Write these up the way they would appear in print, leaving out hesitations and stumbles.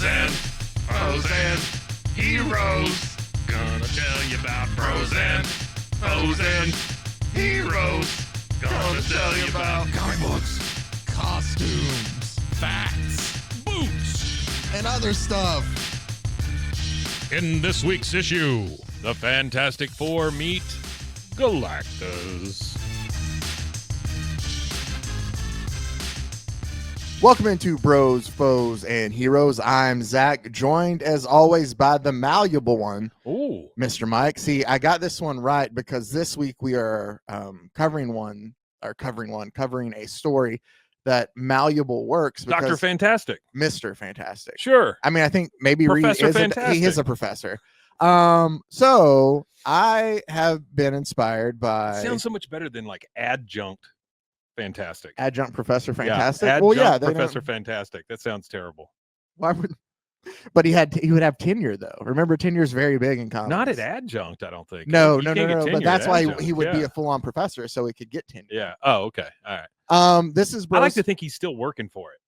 and heroes. Gonna tell you about pros and heroes. Gonna tell you about comic books, costumes, facts, boots, and other stuff. In this week's issue, the Fantastic Four meet Galactus. Welcome into Bros, Foes, and Heroes. I'm Zach, joined as always by the malleable one, Ooh. Mr. Mike. See, I got this one right because this week we are covering a story that malleable works. Dr. Fantastic. Mr. Fantastic. Sure. I mean, I think maybe Professor Reed Fantastic. he is a professor. So I have been inspired by... Sounds so much better than like adjunct Fantastic. Adjunct Professor Fantastic. Yeah, well, yeah, Professor Fantastic. That sounds terrible. Why would? But he would have tenure though. Remember, tenure is very big in comics. Not at adjunct, I don't think. No. You can't get But tenure that's at why adjunct. he would be a full-on professor, so he could get tenure. Yeah. Oh, okay. All right. This is. I like to think he's still working for it.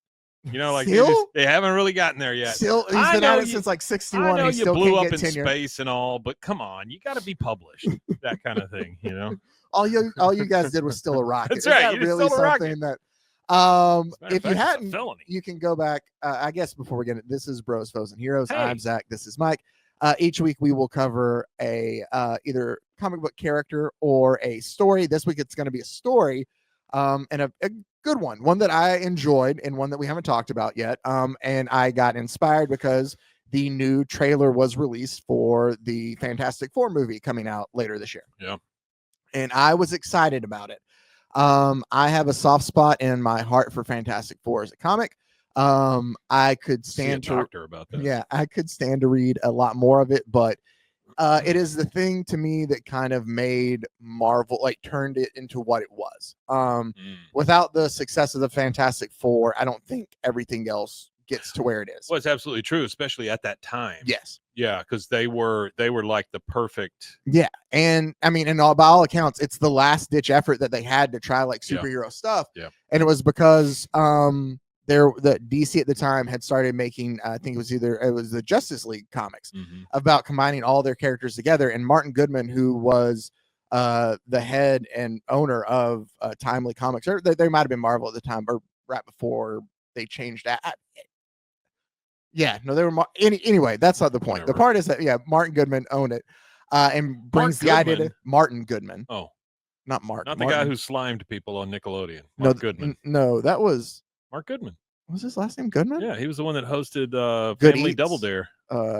You know, like they haven't really gotten there yet. Still, he's been at it since like 61. I know he you still blew can't up get in tenure. space and all, but come on, you got to be published. That kind of thing, you know. All you guys did was still a rocket. That's right. Is that really something that? If you hadn't, felony. you can go back. I guess before we get it, this is Bros, Foes, and Heroes. Hey. I'm Zach. This is Mike. Each week we will cover a either comic book character or a story. This week it's going to be a story, and a good one that I enjoyed and one that we haven't talked about yet. And I got inspired because the new trailer was released for the Fantastic Four movie coming out later this year. Yeah, and I was excited about it. I have a soft spot in my heart for Fantastic Four as a comic. I could stand to doctor about that. Yeah, I could stand to read a lot more of it, but it is the thing to me that kind of made Marvel, like, turned it into what it was. Without the success of the Fantastic Four, I don't think everything else gets to where it is. Well, it's absolutely true, especially at that time. Yes. Yeah, because they were like the perfect. Yeah, and I mean, by all accounts, it's the last ditch effort that they had to try like superhero stuff. Yeah, and it was because the DC at the time had started making, I think it was the Justice League comics about combining all their characters together, and Martin Goodman, who was the head and owner of Timely Comics, or they might have been Marvel at the time, or right before they changed that. Yeah, no, they were anyway. That's not the point. Whatever. The part is that Martin Goodman owned it, and brings the idea to Martin Goodman. Oh, not Martin. Not the Martin. guy who slimed people on Nickelodeon. Mark Goodman. No, that was Mark Goodman. Was his last name Goodman? Yeah, he was the one that hosted Family Double Dare.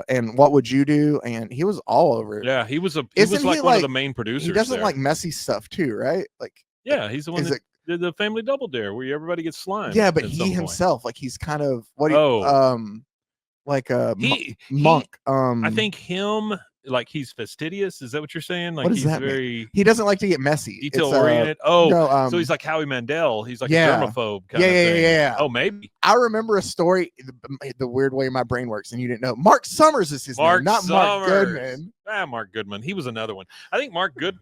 And What Would You Do? And he was all over it. Yeah, he was like one of the main producers. He doesn't there. like messy stuff too, right? Like, yeah, he's the one that did the Family Double Dare where everybody gets slimed. Yeah, but he himself, like, he's kind of like a monk. I think him, like, he's fastidious. Is that what you're saying? Like, what does he's that very mean? He doesn't like to get messy. Detail oriented. So he's like Howie Mandel. He's like a germaphobe kind of thing. Yeah. Oh, maybe. I remember a story, the weird way my brain works, and you didn't know. Mark Summers is his name, not Mark Goodman. Mark Goodman. He was another one. I think Mark Good.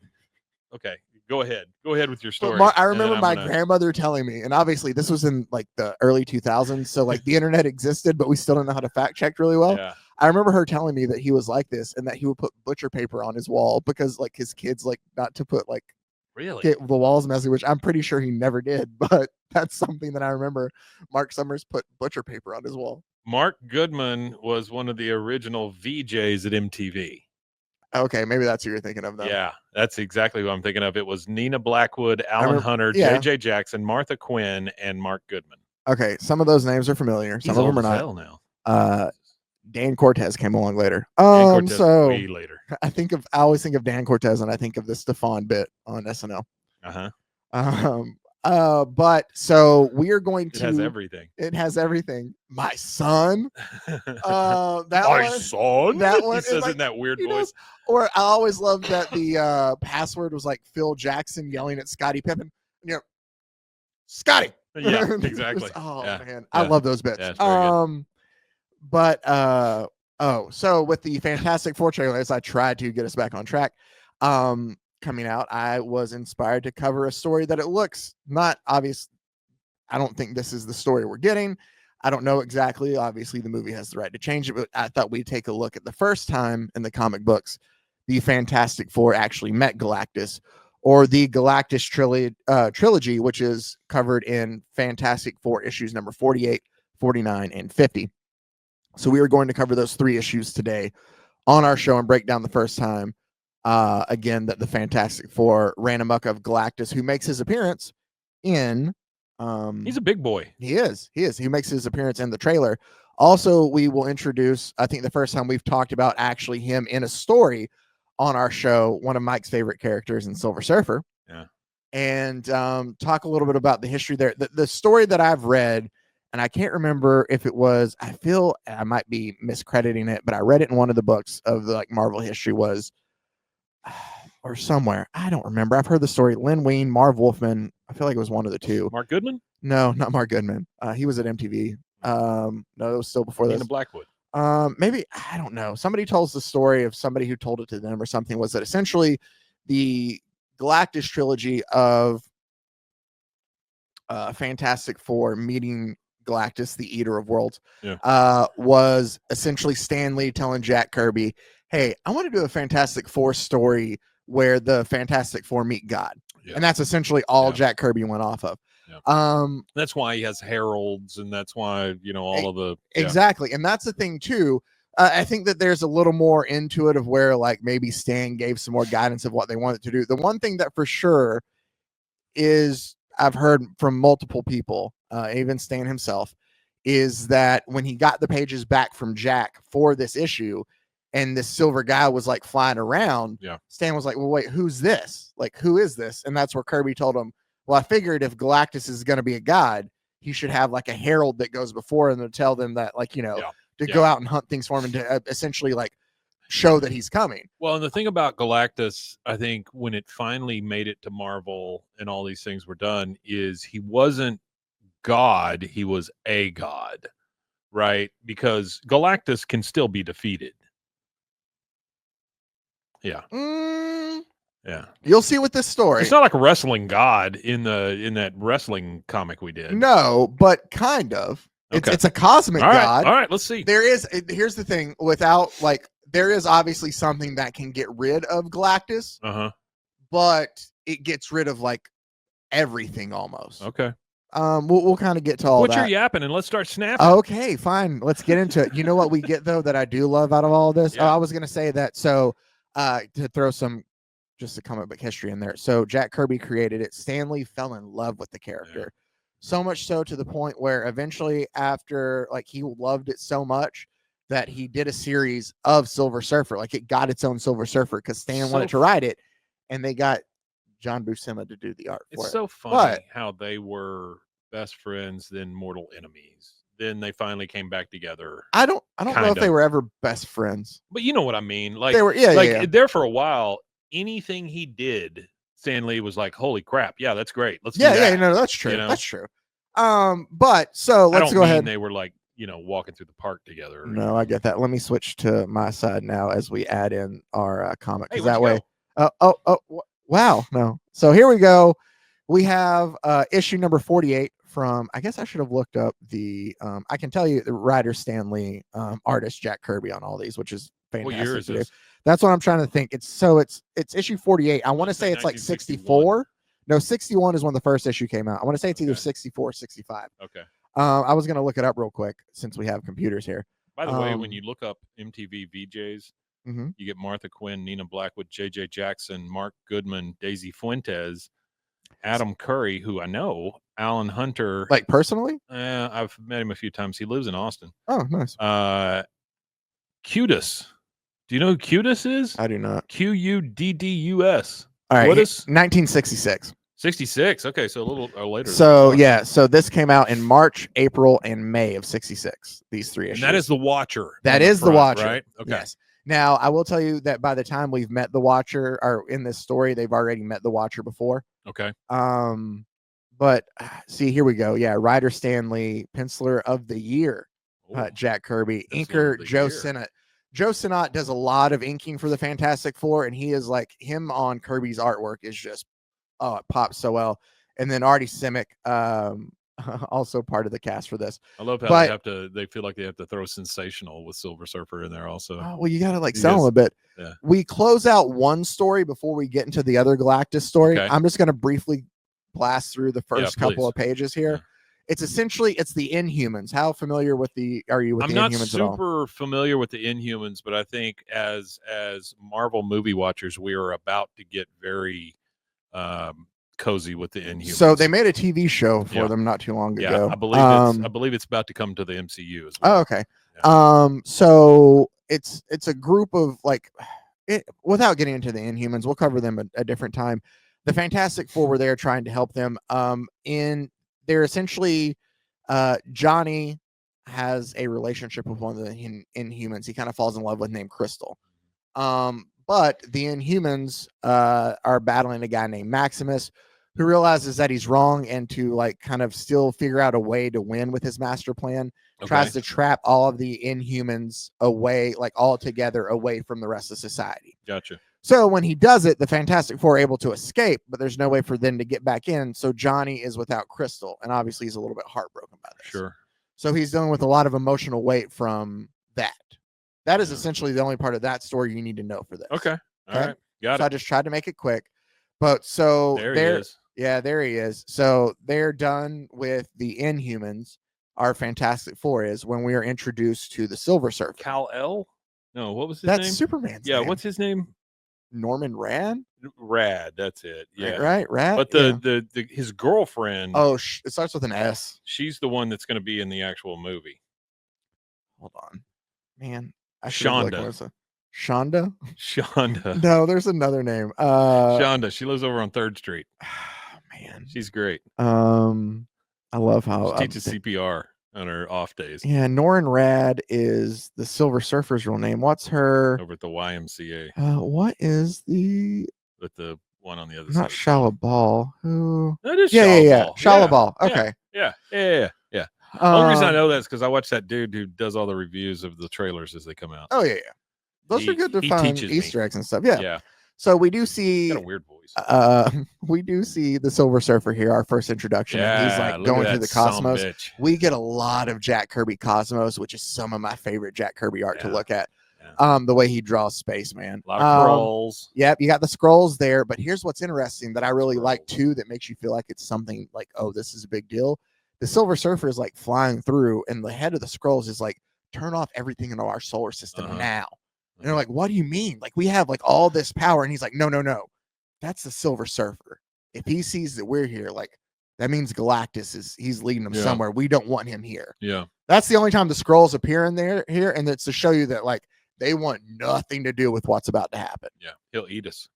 Okay. Go ahead with your story. I remember my grandmother telling me, and obviously this was in like the early 2000s, so like the internet existed, but we still don't know how to fact check really well. Yeah. I remember her telling me that he was like this, and that he would put butcher paper on his wall because like his kids like not to put like get the walls messy, which I'm pretty sure he never did, but that's something that I remember. Mark Summers put butcher paper on his wall. Mark Goodman was one of the original VJs at MTV. Okay, maybe that's who you're thinking of, though. Yeah, that's exactly what I'm thinking of. It was Nina Blackwood, Alan Hunter, JJ Jackson, Martha Quinn, and Mark Goodman. Okay, some of those names are familiar. Some of them are not. Now. Dan Cortez came along later. So way later. I always think of Dan Cortez, and I think of the Stefan bit on SNL. But so we are going to. It has everything. It has everything. My son. Son. That one. He says in that weird voice. Or I always loved that the password was like Phil Jackson yelling at Scottie Pippen. Scotty. Yeah, exactly. Man, I love those bits. Yeah, so with the Fantastic Four trailer, as I tried to get us back on track, coming out, I was inspired to cover a story that it looks not obvious. I don't think this is the story we're getting. I don't know exactly. Obviously, the movie has the right to change it, but I thought we'd take a look at the first time in the comic books the Fantastic Four actually met Galactus, or the Galactus trilogy, which is covered in Fantastic Four issues number 48, 49, and 50. So we are going to cover those 3 issues today on our show and break down the first time. Again, that the Fantastic Four ran amok of Galactus, who makes his appearance in. He's a big boy. He is. He makes his appearance in the trailer. Also, we will introduce, I think the first time we've talked about actually him in a story on our show, one of Mike's favorite characters in Silver Surfer. Yeah. And talk a little bit about the history there. The story that I've read, and I can't remember if it was, I feel I might be miscrediting it, but I read it in one of the books of the like Marvel history was, or somewhere. I don't remember. I've heard the story. Len Wein, Marv Wolfman. I feel like it was one of the two. Mark Goodman? No, not Mark Goodman. He was at MTV. No, it was still before this. Nina Blackwood. Maybe, I don't know. Somebody tells the story of somebody who told it to them or something, was that essentially the Galactus trilogy of Fantastic Four meeting Galactus, the Eater of Worlds, was essentially Stan Lee telling Jack Kirby, hey, I want to do a Fantastic Four story where the Fantastic Four meet God. Yeah. And that's essentially all Jack Kirby went off of. Yeah. That's why he has heralds, and that's why, all of the exactly. And that's the thing too. I think that there's a little more into it of where like maybe Stan gave some more guidance of what they wanted to do. The one thing that for sure is I've heard from multiple people, even Stan himself, is that when he got the pages back from Jack for this issue, and this silver guy was like flying around, Stan was like, well, wait, who's this? Like, who is this? And that's where Kirby told him, well, I figured if Galactus is going to be a god, he should have like a herald that goes before him to tell them that, like, to go out and hunt things for him and to essentially like show that he's coming. Well, and the thing about Galactus, I think when it finally made it to Marvel and all these things were done, is he wasn't God, he was a god, right? Because Galactus can still be defeated. Yeah. Yeah. You'll see with this story. It's not like a wrestling god in that wrestling comic we did. No, but kind of. Okay. It's a cosmic god. All right, let's see. Here's the thing, without like there is obviously something that can get rid of Galactus. But it gets rid of like everything almost. Okay. We'll kind of get to all that. Quit your yapping and let's start snapping. Okay, fine. Let's get into it. You know what we get though that I do love out of all of this? I was gonna say that to throw some just a comic book history in there. So Jack Kirby created it. Stan Lee fell in love with the character. So much so to the point where eventually after like he loved it so much that he did a series of Silver Surfer. Like it got its own Silver Surfer because Stan wanted to write it, and they got John Buscema to do the art for it. It's so funny how they were best friends, then mortal enemies. Then they finally came back together. I don't know if they were ever best friends. But you know what I mean? Like they were, there for a while, anything he did, Stan Lee was like, holy crap, yeah, that's great. Let's do that. Yeah, no, that's true. That's true. But so let's go ahead. They were like, walking through the park together. No, I get that. Let me switch to my side now as we add in our comic. Hey, that way. Wow. No. So here we go. We have issue number 48 from, I guess I should have looked up the, I can tell you the writer Stan Lee, artist Jack Kirby on all these, which is fantastic. What year is this? That's what I'm trying to think. It's issue 48. I want to say it's like 64. No, 61 is when the first issue came out. I want to say it's either 64 or 65. Okay. I was going to look it up real quick since we have computers here. By the way, when you look up MTV VJs, you get Martha Quinn, Nina Blackwood, JJ Jackson, Mark Goodman, Daisy Fuentes, Adam Curry, who I know, Alan Hunter. Like personally? I've met him a few times. He lives in Austin. Oh, nice. Cutis. Do you know who Cutis is? I do not. Quddus. All right. 1966. 66. Okay, so a little later. So so this came out in March, April, and May of 66. These 3 issues. And that is the Watcher. That is the Watcher, right? Okay. Yes. Now I will tell you that by the time we've met the Watcher, or in this story, they've already met the Watcher before. Okay. But see, here we go. Yeah, writer Stan Lee, penciler of the year, Jack Kirby, inker Joe Sinnott. Joe Sinnott does a lot of inking for the Fantastic Four, and he is like him on Kirby's artwork is just it pops so well. And then Artie Simek also part of the cast for this. I love how But they feel like they have to throw Sensational with Silver Surfer in there also. well, you gotta like sell them a bit. Yeah. We close out one story before we get into the other Galactus story. Okay. I'm just gonna briefly blast through the first couple of pages here. Yeah. It's essentially the Inhumans. How familiar are you with the Inhumans at all? I'm not super familiar with the Inhumans, but I think as Marvel movie watchers, we are about to get very cozy with the Inhumans. So they made a TV show for them not too long ago. I believe it's about to come to the MCU as well. Oh, okay. Yeah. So it's a group of like, without getting into the Inhumans, we'll cover them a different time. The Fantastic Four were there trying to help them. They're essentially, Johnny has a relationship with one of the Inhumans. He kind of falls in love with named Crystal. But the Inhumans are battling a guy named Maximus, who realizes that he's wrong, and to like kind of still figure out a way to win with his master plan, tries to trap all of the Inhumans away, like all together away from the rest of society. Gotcha. So when he does it, the Fantastic Four are able to escape, but there's no way for them to get back in. So Johnny is without Crystal, and obviously he's a little bit heartbroken by this. Sure. So he's dealing with a lot of emotional weight from that. That is essentially the only part of that story you need to know for this. Okay. All right. Got it. I just tried to make it quick. But so there he is. Yeah, there he is. So they're done with the Inhumans. Our Fantastic Four is when we are introduced to the Silver Surfer. Kal-El? No, what was his name? That's Superman's name. What's his name? Norman Rad? Rad, that's it. Yeah. Right, Rad. But the his girlfriend. Oh, it starts with an S. She's the one that's going to be in the actual movie. Hold on. Man. Shonda. Shonda? Shonda. No, there's another name. Shonda. She lives over on 3rd Street. Man. She's great. I love how she teaches CPR on her off days. Yeah, Norrin Rad is the Silver Surfer's real name. What's her over at the YMCA? What is the with the one on the other not side? Shala Ball. Who? That is Shala Ball. Okay. Yeah. The only reason I know that is because I watch that dude who does all the reviews of the trailers as they come out. Oh yeah. Those are good to find Easter eggs and stuff. Yeah. So we do see got a weird voice. We do see the Silver Surfer here, our first introduction. Yeah, he's like going through the cosmos. We get a lot of Jack Kirby Cosmos, which is some of my favorite Jack Kirby art to look at. Yeah. The way he draws Spaceman. A lot of scrolls. Yep, you got the scrolls there. But here's what's interesting that I really like too, that makes you feel like it's something like, oh, this is a big deal. The Silver Surfer is like flying through, and the head of the scrolls is like, turn off everything in our solar system now. And they're like, what do you mean? Like, we have like all this power. And he's like, no. That's the Silver Surfer. If he sees that we're here, like, that means Galactus he's leading them somewhere. We don't want him here. Yeah. That's the only time the scrolls appear here. And it's to show you that, like, they want nothing to do with what's about to happen. Yeah. He'll eat us.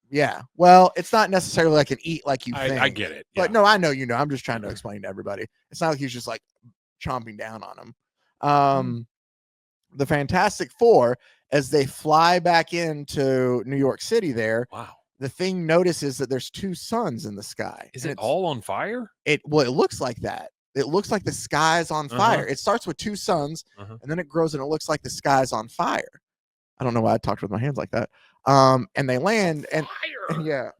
Yeah. Well, it's not necessarily like an eat like you think. I get it. Yeah. But no, I know, I'm just trying to explain to everybody. It's not like he's just like chomping down on them. The Fantastic Four, as they fly back into New York City there, the Thing notices that there's 2 suns in the sky. Is it all on fire? It looks like that. It looks like the sky's on fire. It starts with 2 suns, and then it grows and it looks like the sky's on fire. I don't know why I talked with my hands like that. And they land and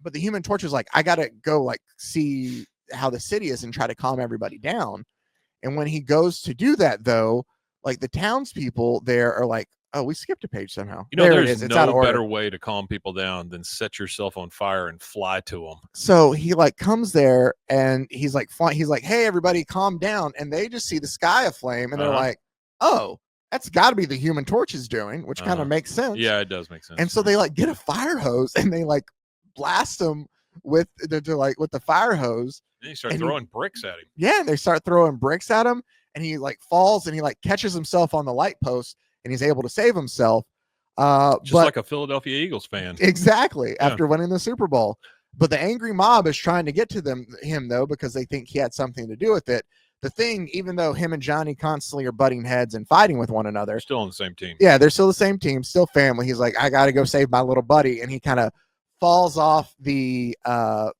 but the Human Torch is like, I gotta go like see how the city is and try to calm everybody down. And when he goes to do that, though, like the townspeople there are like, oh, we skipped a page somehow. There's no better way to calm people down than set yourself on fire and fly to them. So he like comes there and he's like, hey, everybody calm down. And they just see the sky aflame and they're like, oh, that's got to be the Human Torch's doing, which kind of makes sense. Yeah, it does make sense. And so they like get a fire hose and they like blast him with the fire hose. And he starts throwing bricks at him. Yeah, and they start throwing bricks at him. And he like falls and he like catches himself on the light post and he's able to save himself. Just like a Philadelphia Eagles fan. Exactly. After winning the Super Bowl. But the angry mob is trying to get to him though, because they think he had something to do with it. The Thing, even though him and Johnny constantly are butting heads and fighting with one another. They're still on the same team. Yeah, they're still the same team, still family. He's like, I got to go save my little buddy. And he kind of falls off the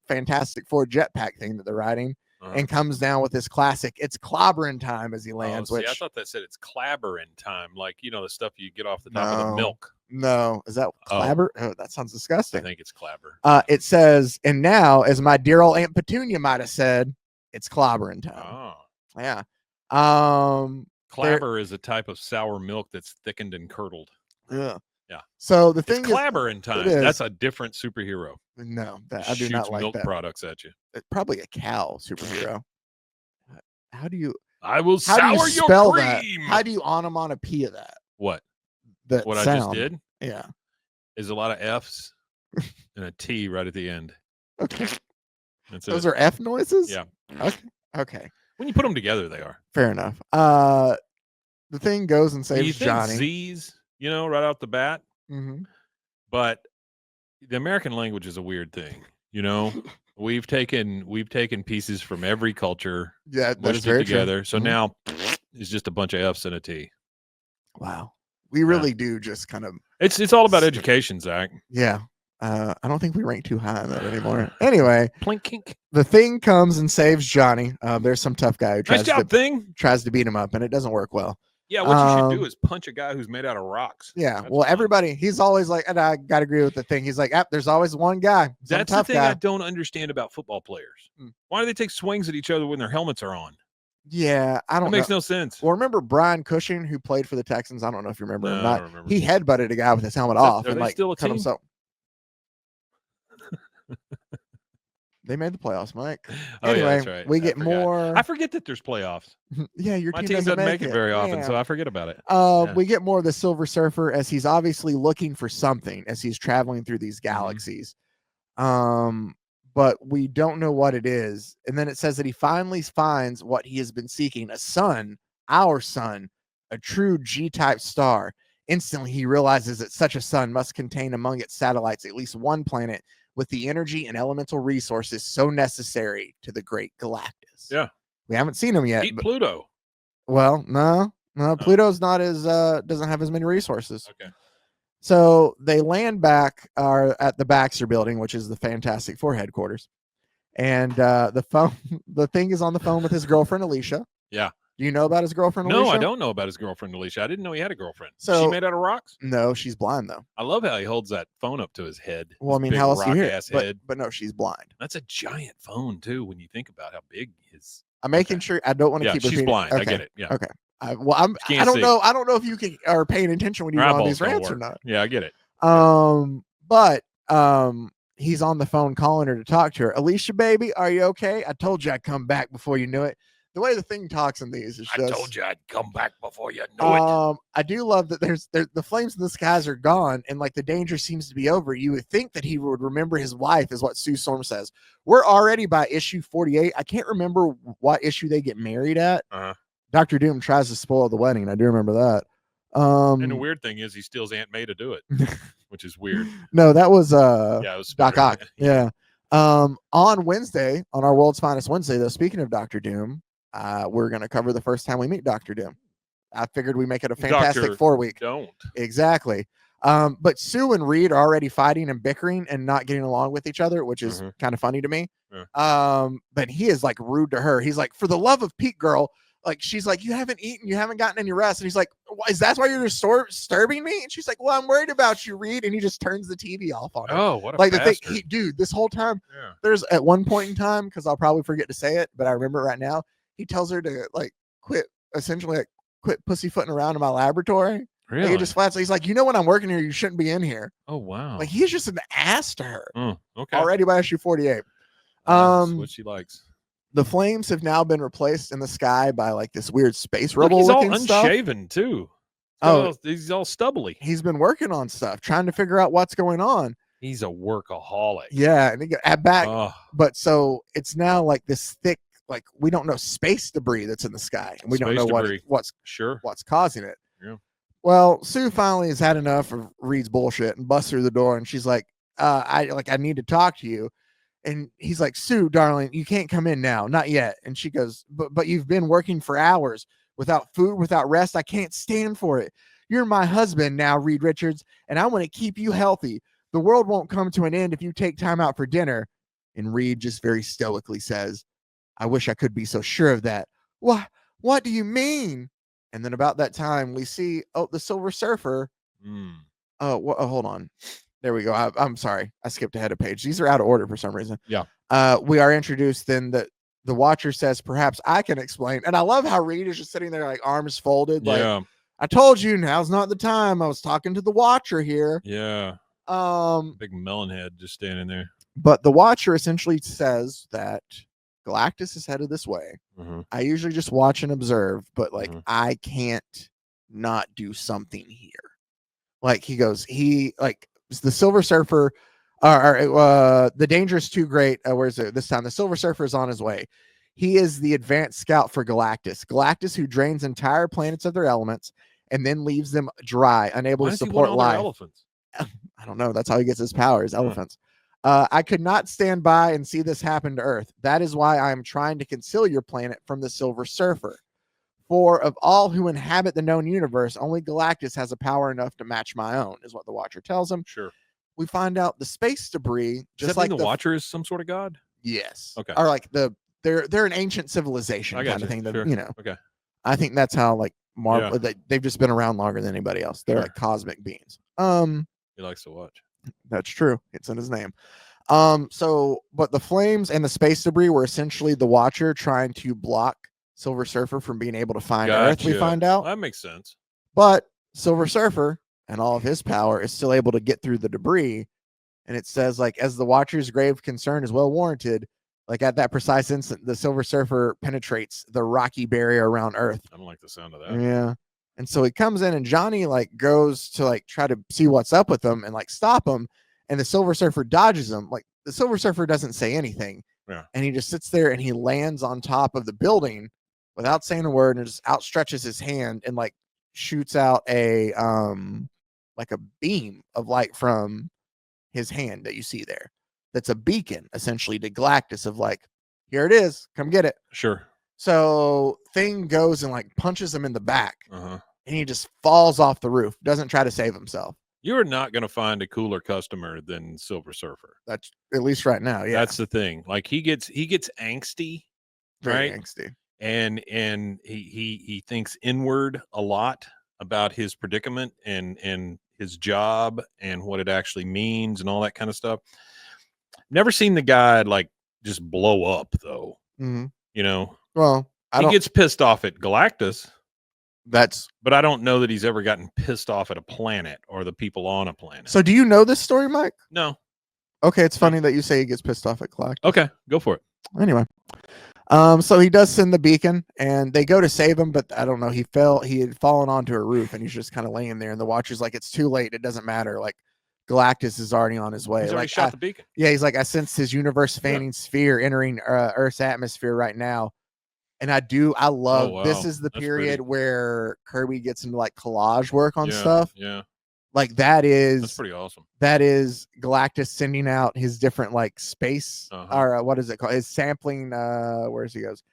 Fantastic Four jetpack thing that they're riding. And comes down with this classic, it's clobbering time as he lands. I thought that said it's clabbering time, like the stuff you get off the top of the milk. No, is that clabber? Oh, that sounds disgusting. I think it's clabber. It says, and now, as my dear old Aunt Petunia might have said, It's clobbering time. Oh. Yeah. Clabber is a type of sour milk that's thickened and curdled. Yeah. Yeah. So the thing it's is, clabbering time. That's a different superhero. No, That I do not like milk that. products at you. It's probably a cow superhero. How do you? I will How do you sour spell your that? cream. How do you onomatopoeia that? What? That what sound. I just did? Yeah. Is a lot of F's and a T right at the end. Okay. Those are F noises? Yeah. Okay. When you put them together, they are. Fair enough. The thing goes and saves you think Johnny. Z's, right off the bat. Mm-hmm. But the American language is a weird thing. We've taken pieces from every culture. Yeah, that is very together. True. So now it's just a bunch of F's and a T. Wow. We really do just kind of. It's all about education, Zach. Yeah. I don't think we rank too high on that anymore. Anyway, Plink. The Thing comes and saves Johnny. There's some tough guy who tries to beat him up, and it doesn't work well. Yeah, what you should do is punch a guy who's made out of rocks. Yeah, well, everybody, he's always like, and I got to agree with The Thing. He's like, there's always one guy. That's the thing I don't understand about football players. Why do they take swings at each other when their helmets are on? Yeah, I don't know. That makes no sense. Well, remember Brian Cushing, who played for the Texans? I don't know if you remember him or not. I don't remember. He headbutted a guy with his helmet off and still a cut team? himself. They made the playoffs, Mike. Anyway, that's right. we get more. I forget that there's playoffs. Yeah, my team doesn't make it very often, so I forget about it. We get more of the Silver Surfer as he's obviously looking for something as he's traveling through these galaxies. But we don't know what it is. And then it says that he finally finds what he has been seeking: a sun, our sun, a true G-type star. Instantly, he realizes that such a sun must contain among its satellites at least one planet with the energy and elemental resources so necessary to the great Galactus. Yeah. We haven't seen him yet. Pluto. Well, no, Pluto's not doesn't have as many resources. Okay. So they land back at the Baxter building, which is the Fantastic Four headquarters. And the Thing is on the phone with his girlfriend, Alicia. Yeah. Do you know about his girlfriend, Alicia? No, I don't know about his girlfriend, Alicia. I didn't know he had a girlfriend. So, she made out of rocks? No, she's blind, though. I love how he holds that phone up to his head. Well, I mean, how else do you hear it? Head. But no, she's blind. That's a giant phone, too, when you think about how big his... I'm making sure. I don't want to keep repeating. She's blind. Okay. I get it. Yeah. Okay. I don't know. I don't know if you are paying attention when you go on these rants or not. Yeah, I get it. But he's on the phone calling her to talk to her. Alicia, baby, are you okay? I told you I'd come back before you knew it. The way the Thing talks in these is just... I told you I'd come back before you knew it. I do love that the flames in the skies are gone and like the danger seems to be over. You would think that he would remember his wife, is what Sue Storm says. We're already by issue 48. I can't remember what issue they get married at. Dr. Doom tries to spoil the wedding. I do remember that. And the weird thing is he steals Aunt May to do it, which is weird. No, that was it was Doc Ock. Yeah. On Wednesday, on our World's Finest Wednesday, though, speaking of Dr. Doom, we're going to cover the first time we meet Dr. Doom. I figured we make it a Fantastic Four week. Don't. Exactly. But Sue and Reed are already fighting and bickering and not getting along with each other, which is kind of funny to me. Yeah. But he is like rude to her. He's like, for the love of Pete, girl. Like, she's like, you haven't eaten, you haven't gotten any rest. And he's like, is that why you're disturbing me? And she's like, well, I'm worried about you, Reed. And he just turns the TV off on her. Oh, what a like bastard. The thing, dude, this whole time, there's at one point in time, because I'll probably forget to say it, but I remember it right now. He tells her to quit pussyfooting around in my laboratory. Really? Like, he just flats. He's like, when I'm working here, you shouldn't be in here. Oh, wow. Like, he's just an ass to her. Okay. Already by issue 48. That's what she likes. The flames have now been replaced in the sky by like this weird space rubble. He's all stuff. unshaven too. He's all stubbly. He's been working on stuff, trying to figure out what's going on. He's a workaholic. Yeah, and he got back. But so it's now like this thick, like we don't know space debris that's in the sky, and we don't know what's causing it. Yeah. Well, Sue finally has had enough of Reed's bullshit and busts through the door, and she's like, I need to talk to you. And he's like, Sue, darling, you can't come in now. Not yet. And she goes, but you've been working for hours without food, without rest. I can't stand for it. You're my husband now, Reed Richards, and I want to keep you healthy. The world won't come to an end if you take time out for dinner. And Reed just very stoically says, I wish I could be so sure of that. What do you mean? And then about that time, we see, the Silver Surfer. Hold on. There we go. I'm sorry. I skipped ahead a page. These are out of order for some reason. Yeah. We are introduced then that the Watcher says, perhaps I can explain. And I love how Reed is just sitting there like arms folded. Like, I told you, now's not the time. I was talking to the Watcher here. Yeah. Big melon head just standing there. But the Watcher essentially says that Galactus is headed this way. Mm-hmm. I usually just watch and observe, but like I can't not do something here. Like he goes, the Silver Surfer, the danger is too great. Where is it this time? The Silver Surfer is on his way. He is the advanced scout for Galactus. Galactus, who drains entire planets of their elements and then leaves them dry, unable to support life. Elephants? I don't know. That's how he gets his powers. Elephants. I could not stand by and see this happen to Earth. That is why I am trying to conceal your planet from the Silver Surfer. For of all who inhabit the known universe, only Galactus has a power enough to match my own, is what the Watcher tells him. Sure. We find out the space debris. Does that mean the Watcher is some sort of god? Yes. Okay. Or like they're an ancient civilization kind of thing. That, sure. Okay. I think that's how like Marvel. Yeah. They've just been around longer than anybody else. They're like cosmic beings. He likes to watch. That's true. It's in his name. But the flames and the space debris were essentially the Watcher trying to block Silver Surfer from being able to find Earth. We find out that makes sense. But Silver Surfer and all of his power is still able to get through the debris. And it says, like, as the Watcher's grave concern is well warranted, like at that precise instant, the Silver Surfer penetrates the rocky barrier around Earth. I don't like the sound of that. Yeah. And so he comes in and Johnny like goes to like try to see what's up with him and like stop him. And the Silver Surfer dodges him. Like the Silver Surfer doesn't say anything. Yeah. And he just sits there and he lands on top of the building without saying a word and just outstretches his hand and like shoots out a beam of light from his hand that you see there. That's a beacon essentially to Galactus of like, here it is, come get it. Sure. So Thing goes and like punches him in the back, and he just falls off the roof. Doesn't try to save himself. You're not going to find a cooler customer than Silver Surfer. That's at least right now. Yeah, that's the thing. Like he gets angsty, very right? angsty, and he thinks inward a lot about his predicament and his job and what it actually means and all that kind of stuff. Never seen the guy like just blow up though. Mm-hmm. You know. Well, he gets pissed off at Galactus. But I don't know that he's ever gotten pissed off at a planet or the people on a planet. So do you know this story, Mike? No. Okay, it's funny that you say he gets pissed off at Galactus. Okay, go for it. Anyway. So he does send the beacon and they go to save him, but I don't know. He had fallen onto a roof and he's just kind of laying there. And the Watcher's like, it's too late. It doesn't matter. Like Galactus is already on his way. He's already like shot the beacon. Yeah, he's like, I sense his universe fanning sphere entering Earth's atmosphere right now. And I love this is the period where Kirby gets into like collage work on stuff. Yeah. Like that's pretty awesome. That is Galactus sending out his different like space or what is it called? His sampling. Where's he goes?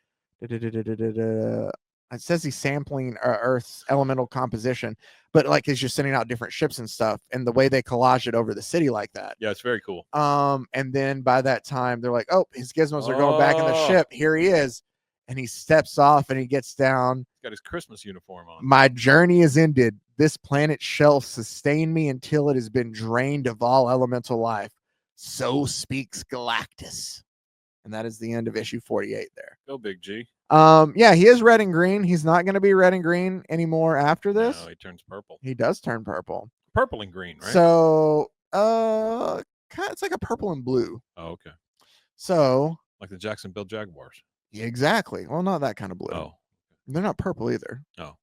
It says he's sampling Earth's elemental composition, but like he's just sending out different ships and stuff, and the way they collage it over the city like that. Yeah, it's very cool. And then by that time they're like, oh, his gizmos are going back in the ship. Here he is. And he steps off and he gets down. He's got his Christmas uniform on. My journey is ended. This planet shall sustain me until it has been drained of all elemental life. So speaks Galactus. And that is the end of issue 48 there. Go Big G. Yeah, he is red and green. He's not going to be red and green anymore after this. No, he turns purple. He does turn purple. Purple and green, right? So, it's like a purple and blue. Oh, okay. So, like the Jacksonville Jaguars. Exactly. Well, not that kind of blue. Oh. They're not purple either. Oh.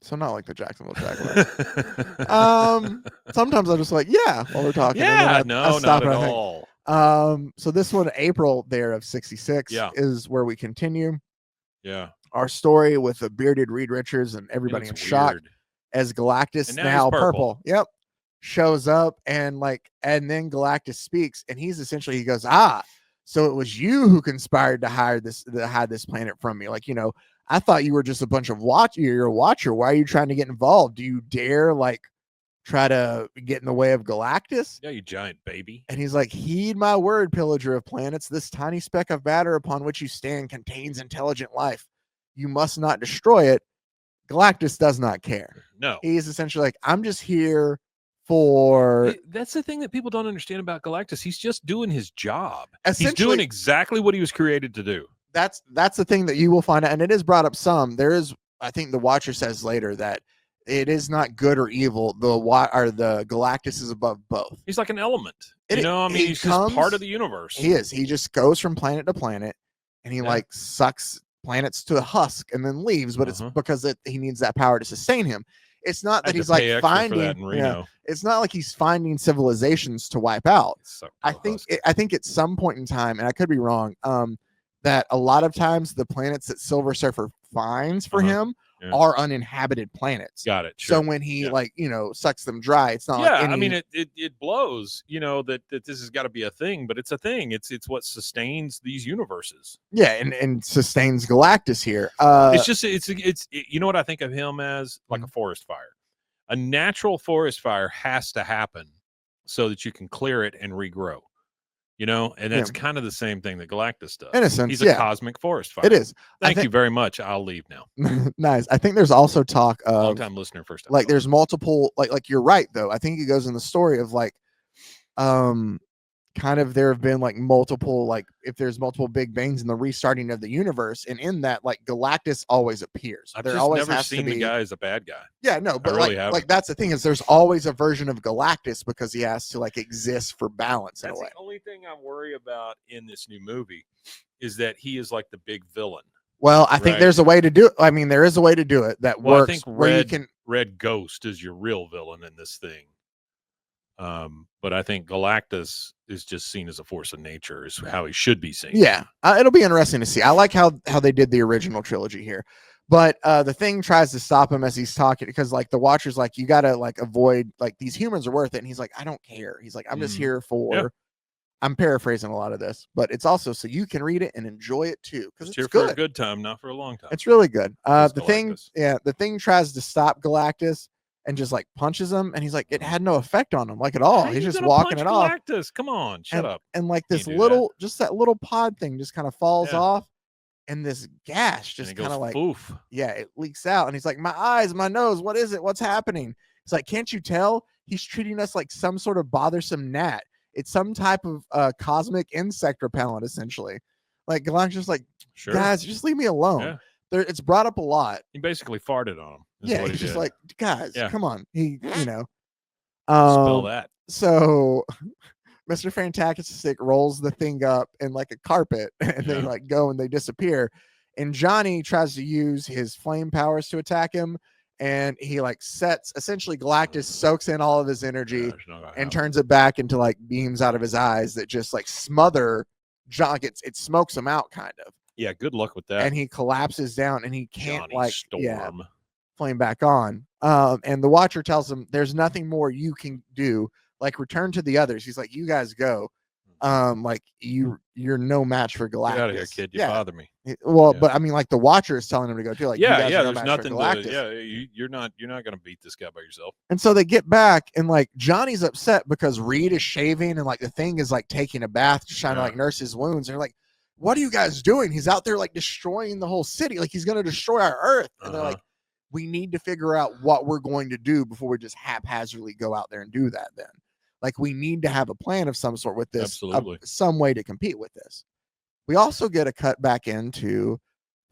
So not like the Jacksonville Jaguars. Sometimes I'm just like, yeah, while we're talking. Yeah, not at all. So this one, April there of 66 is where we continue. Yeah. Our story with the bearded Reed Richards and everybody in shock as Galactus now purple. Yep. Shows up and then Galactus speaks and he goes, so it was you who conspired to hide this planet from me. Like, I thought you were just a bunch of you're a watcher. Why are you trying to get involved? Do you dare try to get in the way of Galactus? Yeah, you giant baby. And he's like, heed my word, pillager of planets. This tiny speck of matter upon which you stand contains intelligent life. You must not destroy it. Galactus does not care. No. He's essentially like, I'm just here for. That's the thing that people don't understand about Galactus. He's just doing his job. He's Essentially, doing exactly what he was created to do. That's the thing that you will find out, and it is brought up some. There is, I think the Watcher says later that it is not good or evil. The Galactus is above both. He's like an element. He's just part of the universe. He is. He just goes from planet to planet, and he like sucks planets to a husk and then leaves. But it's because he needs that power to sustain him. It's not that he's like finding. It's not like he's finding civilizations to wipe out. I think at some point in time, and I could be wrong, that a lot of times the planets that Silver Surfer finds for him are uninhabited planets. Got it. Sure. So when he sucks them dry, it's not like I mean it blows, that this has got to be a thing, but it's a thing. It's what sustains these universes. Yeah, and sustains Galactus here. It's you know what I think of him as? Like a forest fire. A natural forest fire has to happen so that you can clear it and regrow. And that's kind of the same thing that Galactus does. In a sense, he's a cosmic forest fire. It is. Thank you very much. I'll leave now. Nice. I think there's also talk of long-time listener, first time. Like there's multiple, like you're right though. I think it goes in the story of like, kind of there have been like multiple, like if there's multiple big bangs in the restarting of the universe, and in that like Galactus always appears. I've there just always never has seen to be, the guy as a bad guy. Yeah, no, but really like that's the thing is there's always a version of Galactus because he has to like exist for balance. That's in a way. The only thing I worry about in this new movie is that he is like the big villain. Well, I think there's a way to do it. I mean, there is a way to do it that works. I think Red Ghost is your real villain in this thing. But I think Galactus is just seen as a force of nature, is how he should be seen. Yeah, it'll be interesting to see. I like how they did the original trilogy here, but the Thing tries to stop him as he's talking because like the Watcher's like, you gotta like avoid, like these humans are worth it, and he's like, I don't care. He's like, I'm just here for. Yeah. I'm paraphrasing a lot of this, but it's also so you can read it and enjoy it too because it's here good. For a good time, not for a long time. It's really good. The Thing tries to stop Galactus and just like punches him, and he's like, it had no effect on him, like at all. He's just walking it off. Galactus, come on, shut up. And like this little, just that little pod thing just kind of falls off, and this gas just kind of like, poof. Yeah, it leaks out, and he's like, my eyes, my nose, what is it? What's happening? It's like, can't you tell? He's treating us like some sort of bothersome gnat. It's some type of cosmic insect repellent, essentially. Like Galactus, just like, guys, just leave me alone. Yeah. It's brought up a lot. He basically farted on him. Yeah, he's just like, guys, come on. Spell that. So Mr. Fantastic rolls the Thing up in like a carpet, and they like go and they disappear. And Johnny tries to use his flame powers to attack him, and he like essentially Galactus soaks in all of his energy and turns it back into like beams out of his eyes that just like smother John. It smokes him out kind of. Yeah, good luck with that. And he collapses down, and he can't Johnny Storm. Flame back on. And the Watcher tells him, "There's nothing more you can do. Like return to the others." He's like, "You guys go. Like you're no match for Galactus. Get out of here, kid. You bother me." Well, but I mean, like the Watcher is telling him to go too. Like, there's nothing to. You're not going to beat this guy by yourself. And so they get back, and like Johnny's upset because Reed is shaving, and like the Thing is like taking a bath, just trying to like nurse his wounds. And they're like, what are you guys doing? He's out there like destroying the whole city. Like he's going to destroy our Earth. And they're like, we need to figure out what we're going to do before we just haphazardly go out there and do that. Then like we need to have a plan of some sort with this, some way to compete with this. We also get a cut back into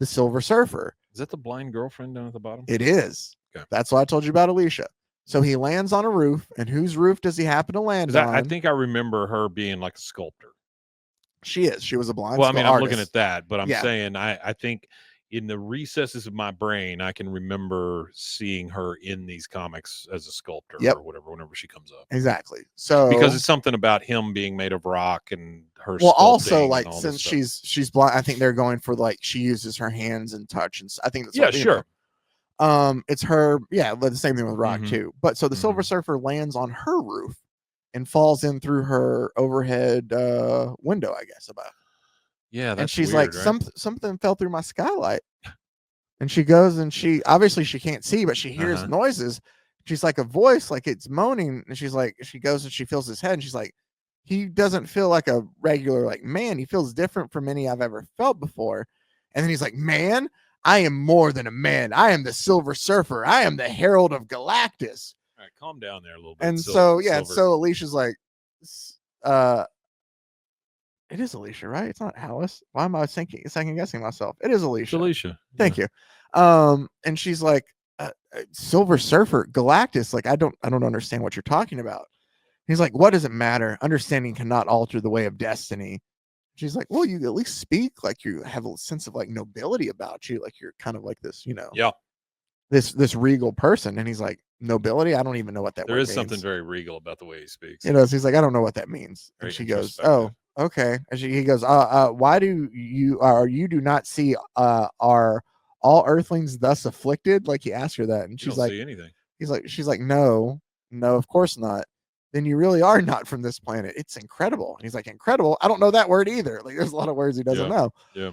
the Silver Surfer. Is that the blind girlfriend down at the bottom? It is. Okay. That's why I told you about Alicia. So he lands on a roof, and whose roof does he happen to land on? I think I remember her being like a sculptor. She is. She was a blind. Well, I mean, I'm looking at that, but I'm saying I think in the recesses of my brain, I can remember seeing her in these comics as a sculptor or whatever, whenever she comes up. Exactly. So because it's something about him being made of rock and her. Well, also like since she's blind, I think they're going for like she uses her hands and touch, and I think that's sure. It's her. Yeah, the same thing with rock too. But so the Silver Surfer lands on her roof and falls in through her overhead window, I guess, above. Yeah, that's and she's weird, like, right? something fell through my skylight. And she goes, and she obviously she can't see, but she hears noises. She's like a voice, like it's moaning. And she's like, she goes and she feels his head, and she's like, he doesn't feel like a regular like man. He feels different from any I've ever felt before. And then he's like, man, I am more than a man. I am the Silver Surfer. I am the Herald of Galactus. right, calm down there a little bit. And so Alicia's like, it is Alicia, right? It's not Alice. Why am I second guessing myself? It is Alicia. It's Alicia. Thank you. And she's like, Silver Surfer, Galactus. Like, I don't understand what you're talking about. He's like, what does it matter? Understanding cannot alter the way of destiny. She's like, well, you at least speak like you have a sense of like nobility about you. Like you're kind of like this, this regal person. And he's like, nobility? I don't even know what that there word is means. Something very regal about the way he speaks. He's like, I don't know what that means. Very and she goes, oh, okay. And he goes, why do you do not see are all earthlings thus afflicted? Like he asked her that, and she's like, see anything. She's like, no, of course not. Then you really are not from this planet. It's incredible. And he's like, incredible? I don't know that word either. Like there's a lot of words he doesn't know. Yeah.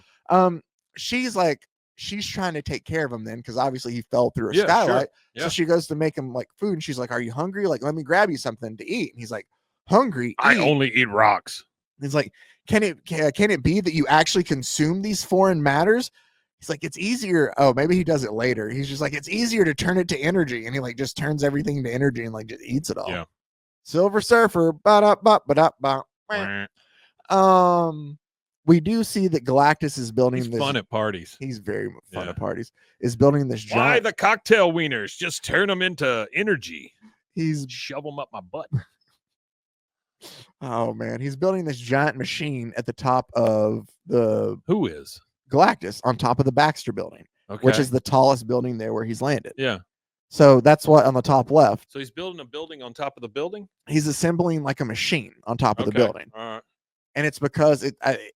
She's like, she's trying to take care of him then because obviously he fell through a skylight. Sure. Yeah. So she goes to make him like food, and she's like, are you hungry? Like, let me grab you something to eat. And he's like, hungry? I only eat rocks. He's like, can it be that you actually consume these foreign matters? He's like, it's easier. Oh, maybe he does it later. He's just like, it's easier to turn it to energy. And he like just turns everything to energy and like just eats it all. Yeah. Silver Surfer. We do see that Galactus is building He's fun at parties. He's very fun at parties. Is building this giant. Why the cocktail wieners? Just turn them into energy. He's shove them up my butt. Oh man, he's building this giant machine at the top of the Who is Galactus on top of the Baxter building, which is the tallest building there where he's landed. Yeah. So that's what on the top left. So he's building a building on top of the building? He's assembling like a machine on top of the building. All right. And it's because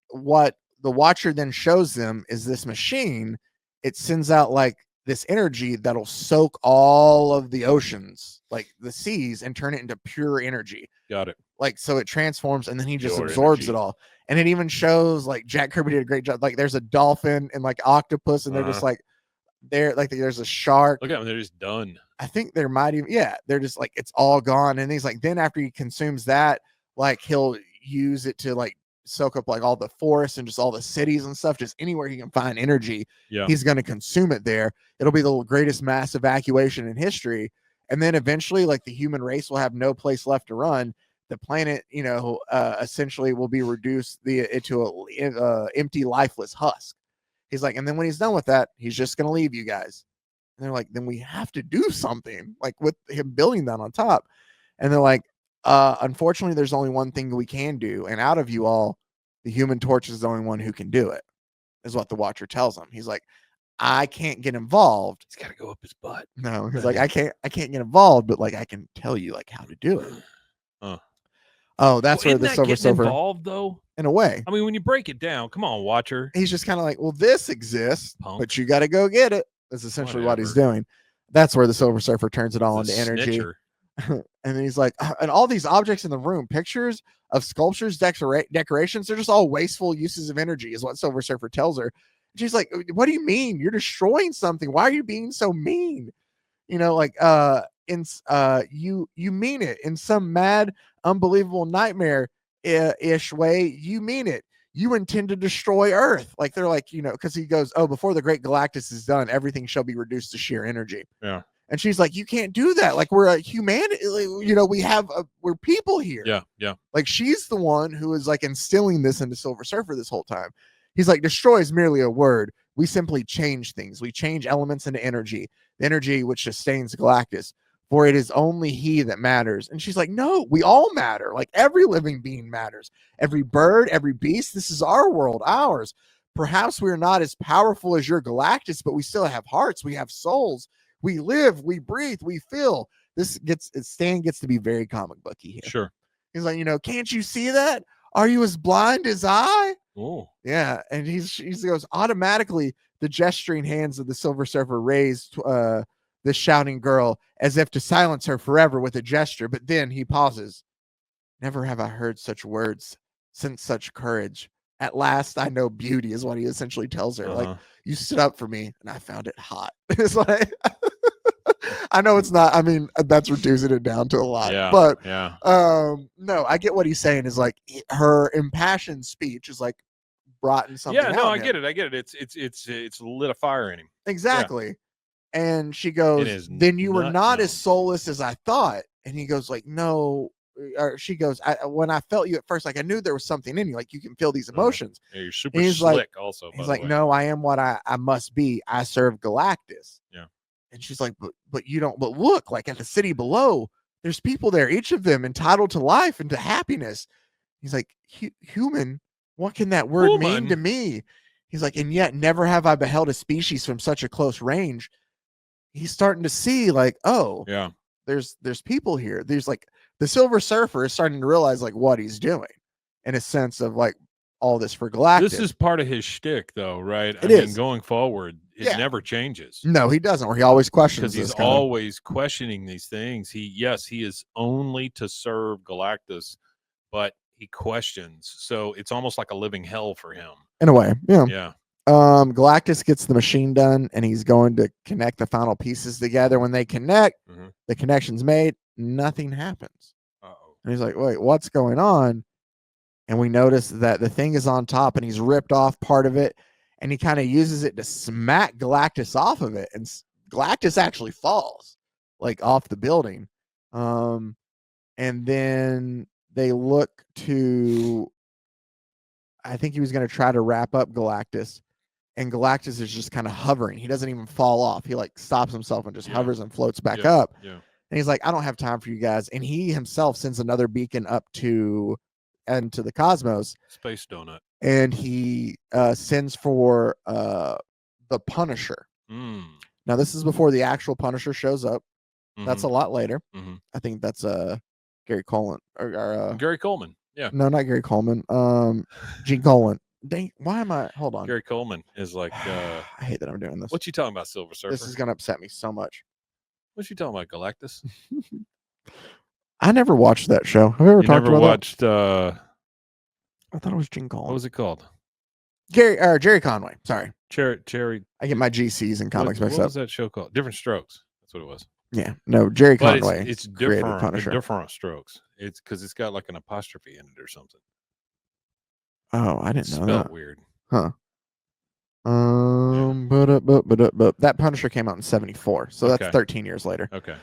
what the Watcher then shows them is this machine. It sends out like this energy that'll soak all of the oceans, like the seas, and turn it into pure energy. Got it. Like, so it transforms and then he just absorbs it all. And it even shows like Jack Kirby did a great job. Like there's a dolphin and like octopus, and they're just like, there's a shark. Look at them, they're just done. I think there might even, they're just like, it's all gone. And he's like, then after he consumes that, like he'll use it to like soak up like all the forests and just all the cities and stuff, just anywhere he can find energy. He's going to consume it there. It'll be the greatest mass evacuation in history. And then eventually like the human race will have no place left to run. The planet, essentially will be reduced into a empty, lifeless husk. He's like, and then when he's done with that, he's just going to leave you guys. And they're like, then we have to do something like with him building that on top. And they're like, unfortunately, there's only one thing we can do. And out of you all, the Human Torch is the only one who can do it, is what the Watcher tells him. He's like, I can't get involved. He's got to go up his butt. No, he's like, I can't get involved, but like I can tell you like how to do it. Oh, that's where the Silver Surfer involved though. In a way. I mean, when you break it down, come on, Watcher. He's just kind of like, well, this exists, but you got to go get it. That's essentially what he's doing. That's where the Silver Surfer turns it all into energy. And then he's like, and all these objects in the room, pictures of sculptures, decorations, they're just all wasteful uses of energy, is what Silver Surfer tells her. And she's like, what do you mean? You're destroying something. Why are you being so mean? You mean it in some mad, unbelievable nightmare ish way. You mean it. You intend to destroy Earth. Like they're like, because he goes, oh, before the great Galactus is done, everything shall be reduced to sheer energy. Yeah. And she's like, you can't do that. Like we're a humanity. We're people here. Yeah. Yeah. Like she's the one who is like instilling this into Silver Surfer this whole time. He's like, destroy is merely a word. We simply change things. We change elements into energy, the energy which sustains Galactus. For it is only he that matters. And she's like, no, we all matter. Like every living being matters. Every bird, every beast. This is our world, ours. Perhaps we're not as powerful as your Galactus, but we still have hearts. We have souls. We live, we breathe, we feel. Stan gets to be very comic booky here. Sure. He's like, can't you see that? Are you as blind as I? Oh. Yeah. And he goes, automatically the gesturing hands of the Silver Surfer raised this shouting girl as if to silence her forever with a gesture. But then he pauses. Never have I heard such words since such courage. At last I know beauty, is what he essentially tells her. Like, you stood up for me and I found it hot. It's like, I know it's not, I mean, that's reducing it down to a lot, but no, I get what he's saying is like her impassioned speech is like brought in something. Yeah, no, I get it. It's lit a fire in him. Exactly. Yeah. And she It goes, is then you were nut not as numbs. soulless as I thought. And he goes like, no. Or she goes, when I felt you at first, like I knew there was something in you, like you can feel these emotions. Yeah, you're super And he's slick like, also, by he's the like, way. no, I am what I must be. I serve Galactus. Yeah. And she's like, but you don't, but look, like at the city below, there's people there, each of them entitled to life and to happiness. He's like, human, what can that word mean to me? He's like, and yet never have I beheld a species from such a close range. He's starting to see like, oh, yeah, there's people here. There's like the Silver Surfer is starting to realize like what he's doing in a sense of like all this for Galactus. This is part of his shtick, though, right? It is. Going forward, it never changes. No, he doesn't, or he always questions because he's always questioning these things. He is only to serve Galactus, but he questions. So it's almost like a living hell for him. In a way, yeah. Yeah. Galactus gets the machine done, and he's going to connect the final pieces together. When they connect, the connection's made. Nothing happens. And he's like, wait, what's going on? And we notice that the thing is on top, and he's ripped off part of it, and he kind of uses it to smack Galactus off of it, and Galactus actually falls like off the building. And then they look to, I think he was going to try to wrap up Galactus, and Galactus is just kind of hovering. He doesn't even fall off. He like stops himself and just hovers and floats back up. Yeah. And he's like, I don't have time for you guys. And he himself sends another beacon up to into the cosmos. Space donut. And he sends for the Punisher. Now, this is before the actual Punisher shows up. That's a lot later. I think that's Gary Coleman. Or Gary Coleman. Yeah. No, not Gary Coleman. Gene Colan. Dang, why am I? Hold on. Gary Coleman is like. I hate that I'm doing this. What you talking about, Silver Surfer? This is going to upset me so much. What you talking about, Galactus? I never watched that show. Have you ever talked about watched, that? I thought it was Gene Colan. What was it called? Jerry Conway. Sorry. Cherry. I get my GCs and comics mixed up. What was that show called? Different Strokes. That's what it was. Yeah. No, Jerry Conway. It's different. Punisher. Different Strokes. It's because it's got like an apostrophe in it or something. Oh, I didn't know that. Weird. Huh. But that Punisher came out in 1974, so that's 13 years later. Okay.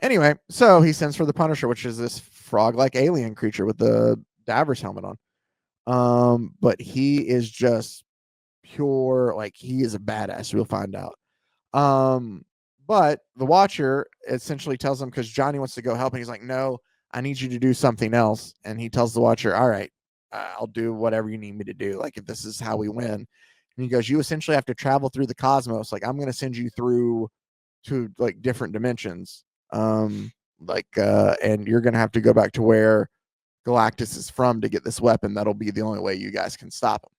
Anyway, so he sends for the Punisher, which is this frog-like alien creature with the diver's helmet on. But he is just pure, like he is a badass. We'll find out. But the Watcher essentially tells him, because Johnny wants to go help, and he's like, no, I need you to do something else. And he tells the Watcher, all right, I'll do whatever you need me to do. Like, if this is how we win. And he goes, you essentially have to travel through the cosmos. Like, I'm going to send you through to like different dimensions. And you're going to have to go back to where Galactus is from to get this weapon. That'll be the only way you guys can stop him.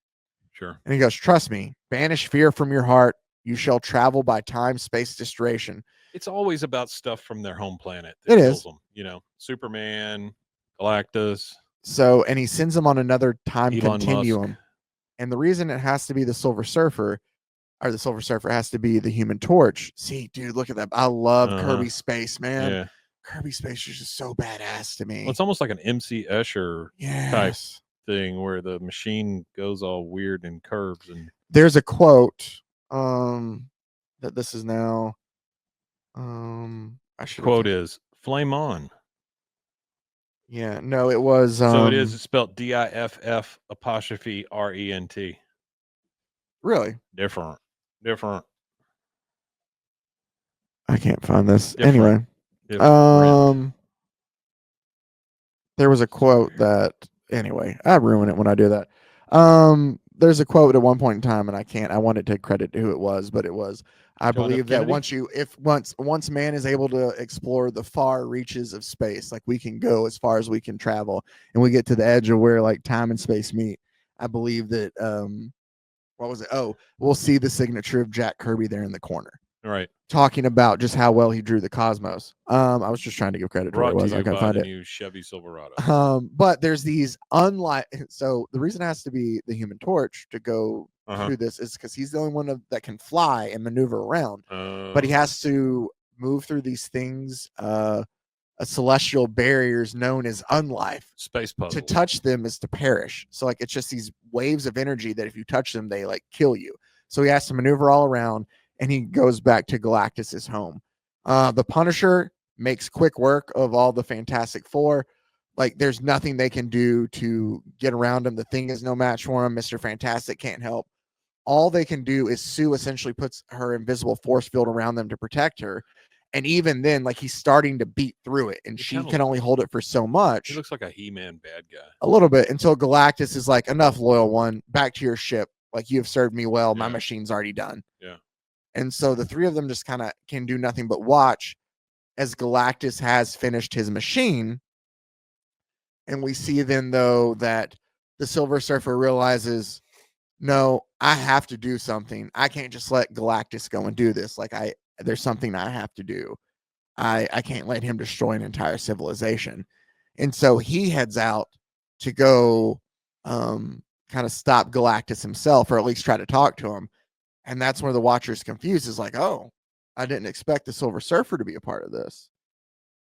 Sure. And he goes, trust me, banish fear from your heart. You shall travel by time, space, distraction. It's always about stuff from their home planet. It is. Them, Superman, Galactus. So, and he sends them on another time Elon continuum. Musk. And the reason it has to be the Silver Surfer, or the Silver Surfer has to be the Human Torch. See, dude, look at that. I love Kirby Space, man. Yeah. Kirby Space is just so badass to me. Well, it's almost like an MC Escher type thing where the machine goes all weird and curves. And there's a quote that this is now. Quote is flame on. Yeah, no, it was. So it is. It's spelled DIFF apostrophe RENT. Really? Different. I can't find this. Different. Anyway, there was a quote that. Anyway, I ruin it when I do that. There's a quote at one point in time, and I wanted to credit who it was, but it was, I believe that once man is able to explore the far reaches of space, like we can go as far as we can travel, and we get to the edge of where like time and space meet. I believe that, what was it? Oh, we'll see the signature of Jack Kirby there in the corner. Right. Talking about just how well he drew the cosmos. I was just trying to give credit to what it was. I couldn't find it. New Chevy Silverado. But there's these so the reason it has to be the Human Torch to go through this is because he's the only one that can fly and maneuver around. But he has to move through these things, celestial barriers known as unlife. Space puzzle. To touch them is to perish. So like it's just these waves of energy that if you touch them, they like kill you. So he has to maneuver all around. and he goes back to Galactus's home. The Punisher makes quick work of all the Fantastic Four. Like, there's nothing they can do to get around him. The Thing is no match for him. Mr. Fantastic can't help. All they can do is Sue essentially puts her invisible force field around them to protect her. And even then, like, he's starting to beat through it, and she can only hold it for so much. He looks like a He-Man bad guy. A little bit, until Galactus is like, enough, loyal one. Back to your ship. Like, you have served me well. My machine's already done. Yeah. And so the three of them just kind of can do nothing but watch as Galactus has finished his machine. And we see then, though, that the Silver Surfer realizes, no, I have to do something. I can't just let Galactus go and do this. Like, there's something I have to do. I can't let him destroy an entire civilization. And so he heads out to go kind of stop Galactus himself, or at least try to talk to him. And that's where the Watcher's confused, is like, oh, I didn't expect the Silver Surfer to be a part of this.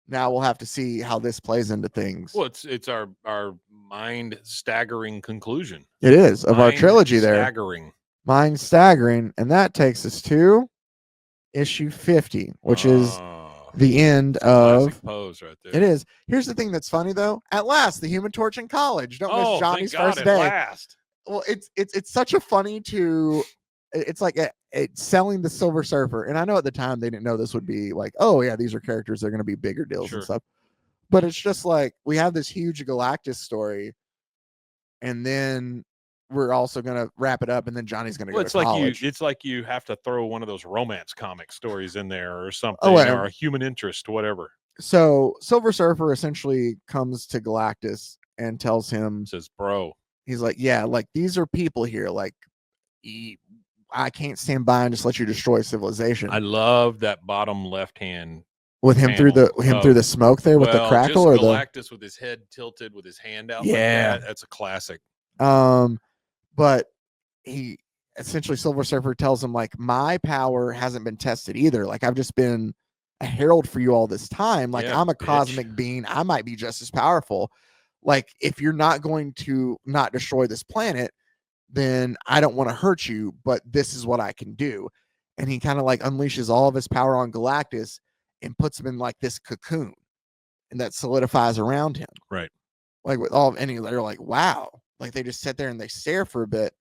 Now we'll have to see how this plays into things. Well, it's our mind staggering conclusion. It is, of our trilogy there. Mind staggering. And that takes us to issue 50, which is the end of pose right there. It is. Here's the thing that's funny, though. At last, the Human Torch in college. Don't miss Johnny's first day. Last. Well, it's such a funny to. It's like it's selling the Silver Surfer, and I know at the time they didn't know this would be like, oh yeah, these are characters. They're going to be bigger deals and stuff. But it's just like, we have this huge Galactus story, and then we're also going to wrap it up, and then Johnny's going to go to college. It's like you have to throw one of those romance comic stories in there or something, or a human interest, whatever. So Silver Surfer essentially comes to Galactus and tells him, says, bro, he's like, yeah, like, these are people here. Like, I can't stand by and just let you destroy civilization. I love that bottom left hand with him through the smoke there with the crackle, or Galactus with his head tilted with his hand out. Yeah, like that's a classic. But he essentially, Silver Surfer tells him, like, my power hasn't been tested either. Like, I've just been a herald for you all this time. Like, I'm a cosmic being. I might be just as powerful. Like, if you're not going to not destroy this planet, then I don't want to hurt you, but this is what I can do. And he kind of like unleashes all of his power on Galactus and puts him in like this cocoon, and that solidifies around him. Right. Like, with all of they're like, wow. Like, they just sit there and they stare for a bit,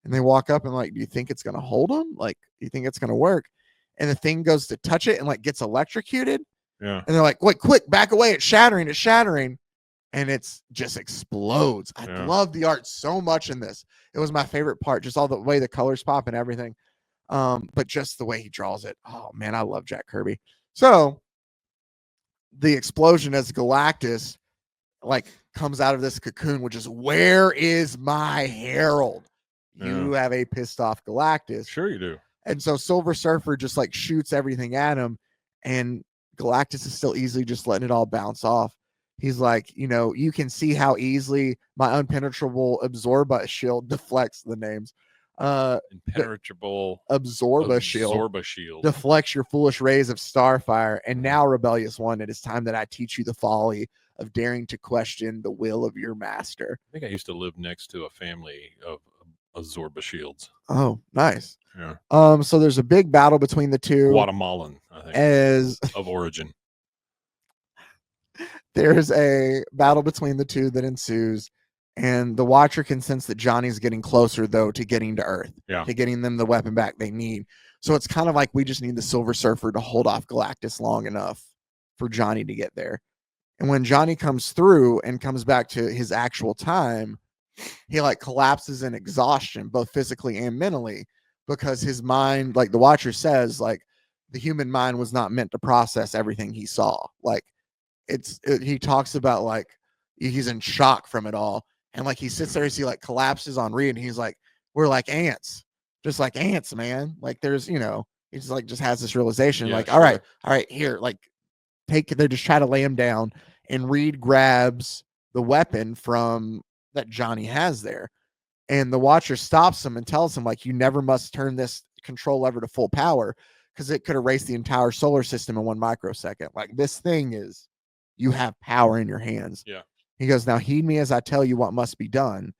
and they walk up and like, do you think it's going to hold him? Like, do you think it's going to work? And the Thing goes to touch it and like gets electrocuted. Yeah. And they're like, wait, quick, back away. It's shattering. It's shattering. And it's just explodes. I love the art so much in this. It was my favorite part, just all the way the colors pop and everything. But just the way he draws it. Oh man, I love Jack Kirby. So the explosion as Galactus like comes out of this cocoon, which is, where is my herald? You have a pissed off Galactus. Sure you do. And so Silver Surfer just like shoots everything at him, and Galactus is still easily just letting it all bounce off. He's like, you can see how easily my impenetrable Absorba shield deflects the names. Impenetrable Absorba shield deflects your foolish rays of starfire. And now, rebellious one, it is time that I teach you the folly of daring to question the will of your master. I think I used to live next to a family of Absorba shields. Oh, nice. Yeah. So there's a big battle between the two. Guatemalan, I think, as of origin. There's a battle between the two that ensues, and the Watcher can sense that Johnny's getting closer, though, to getting to Earth, to getting them the weapon back they need. So it's kind of like, we just need the Silver Surfer to hold off Galactus long enough for Johnny to get there. And when Johnny comes through and comes back to his actual time, he like collapses in exhaustion, both physically and mentally, because his mind, like the Watcher says, like, the human mind was not meant to process everything he saw. Like, he talks about like he's in shock from it all, and like he sits there as he like collapses on Reed, and he's like, we're like ants, just like ants, man. Like, there's he just has this realization, like, all right, here, like, they just try to lay him down, and Reed grabs the weapon from that Johnny has there, and the Watcher stops him and tells him, like, you never must turn this control lever to full power, because it could erase the entire solar system in 1 microsecond. Like, this thing is, you have power in your hands. Yeah. He goes, now heed me as I tell you what must be done.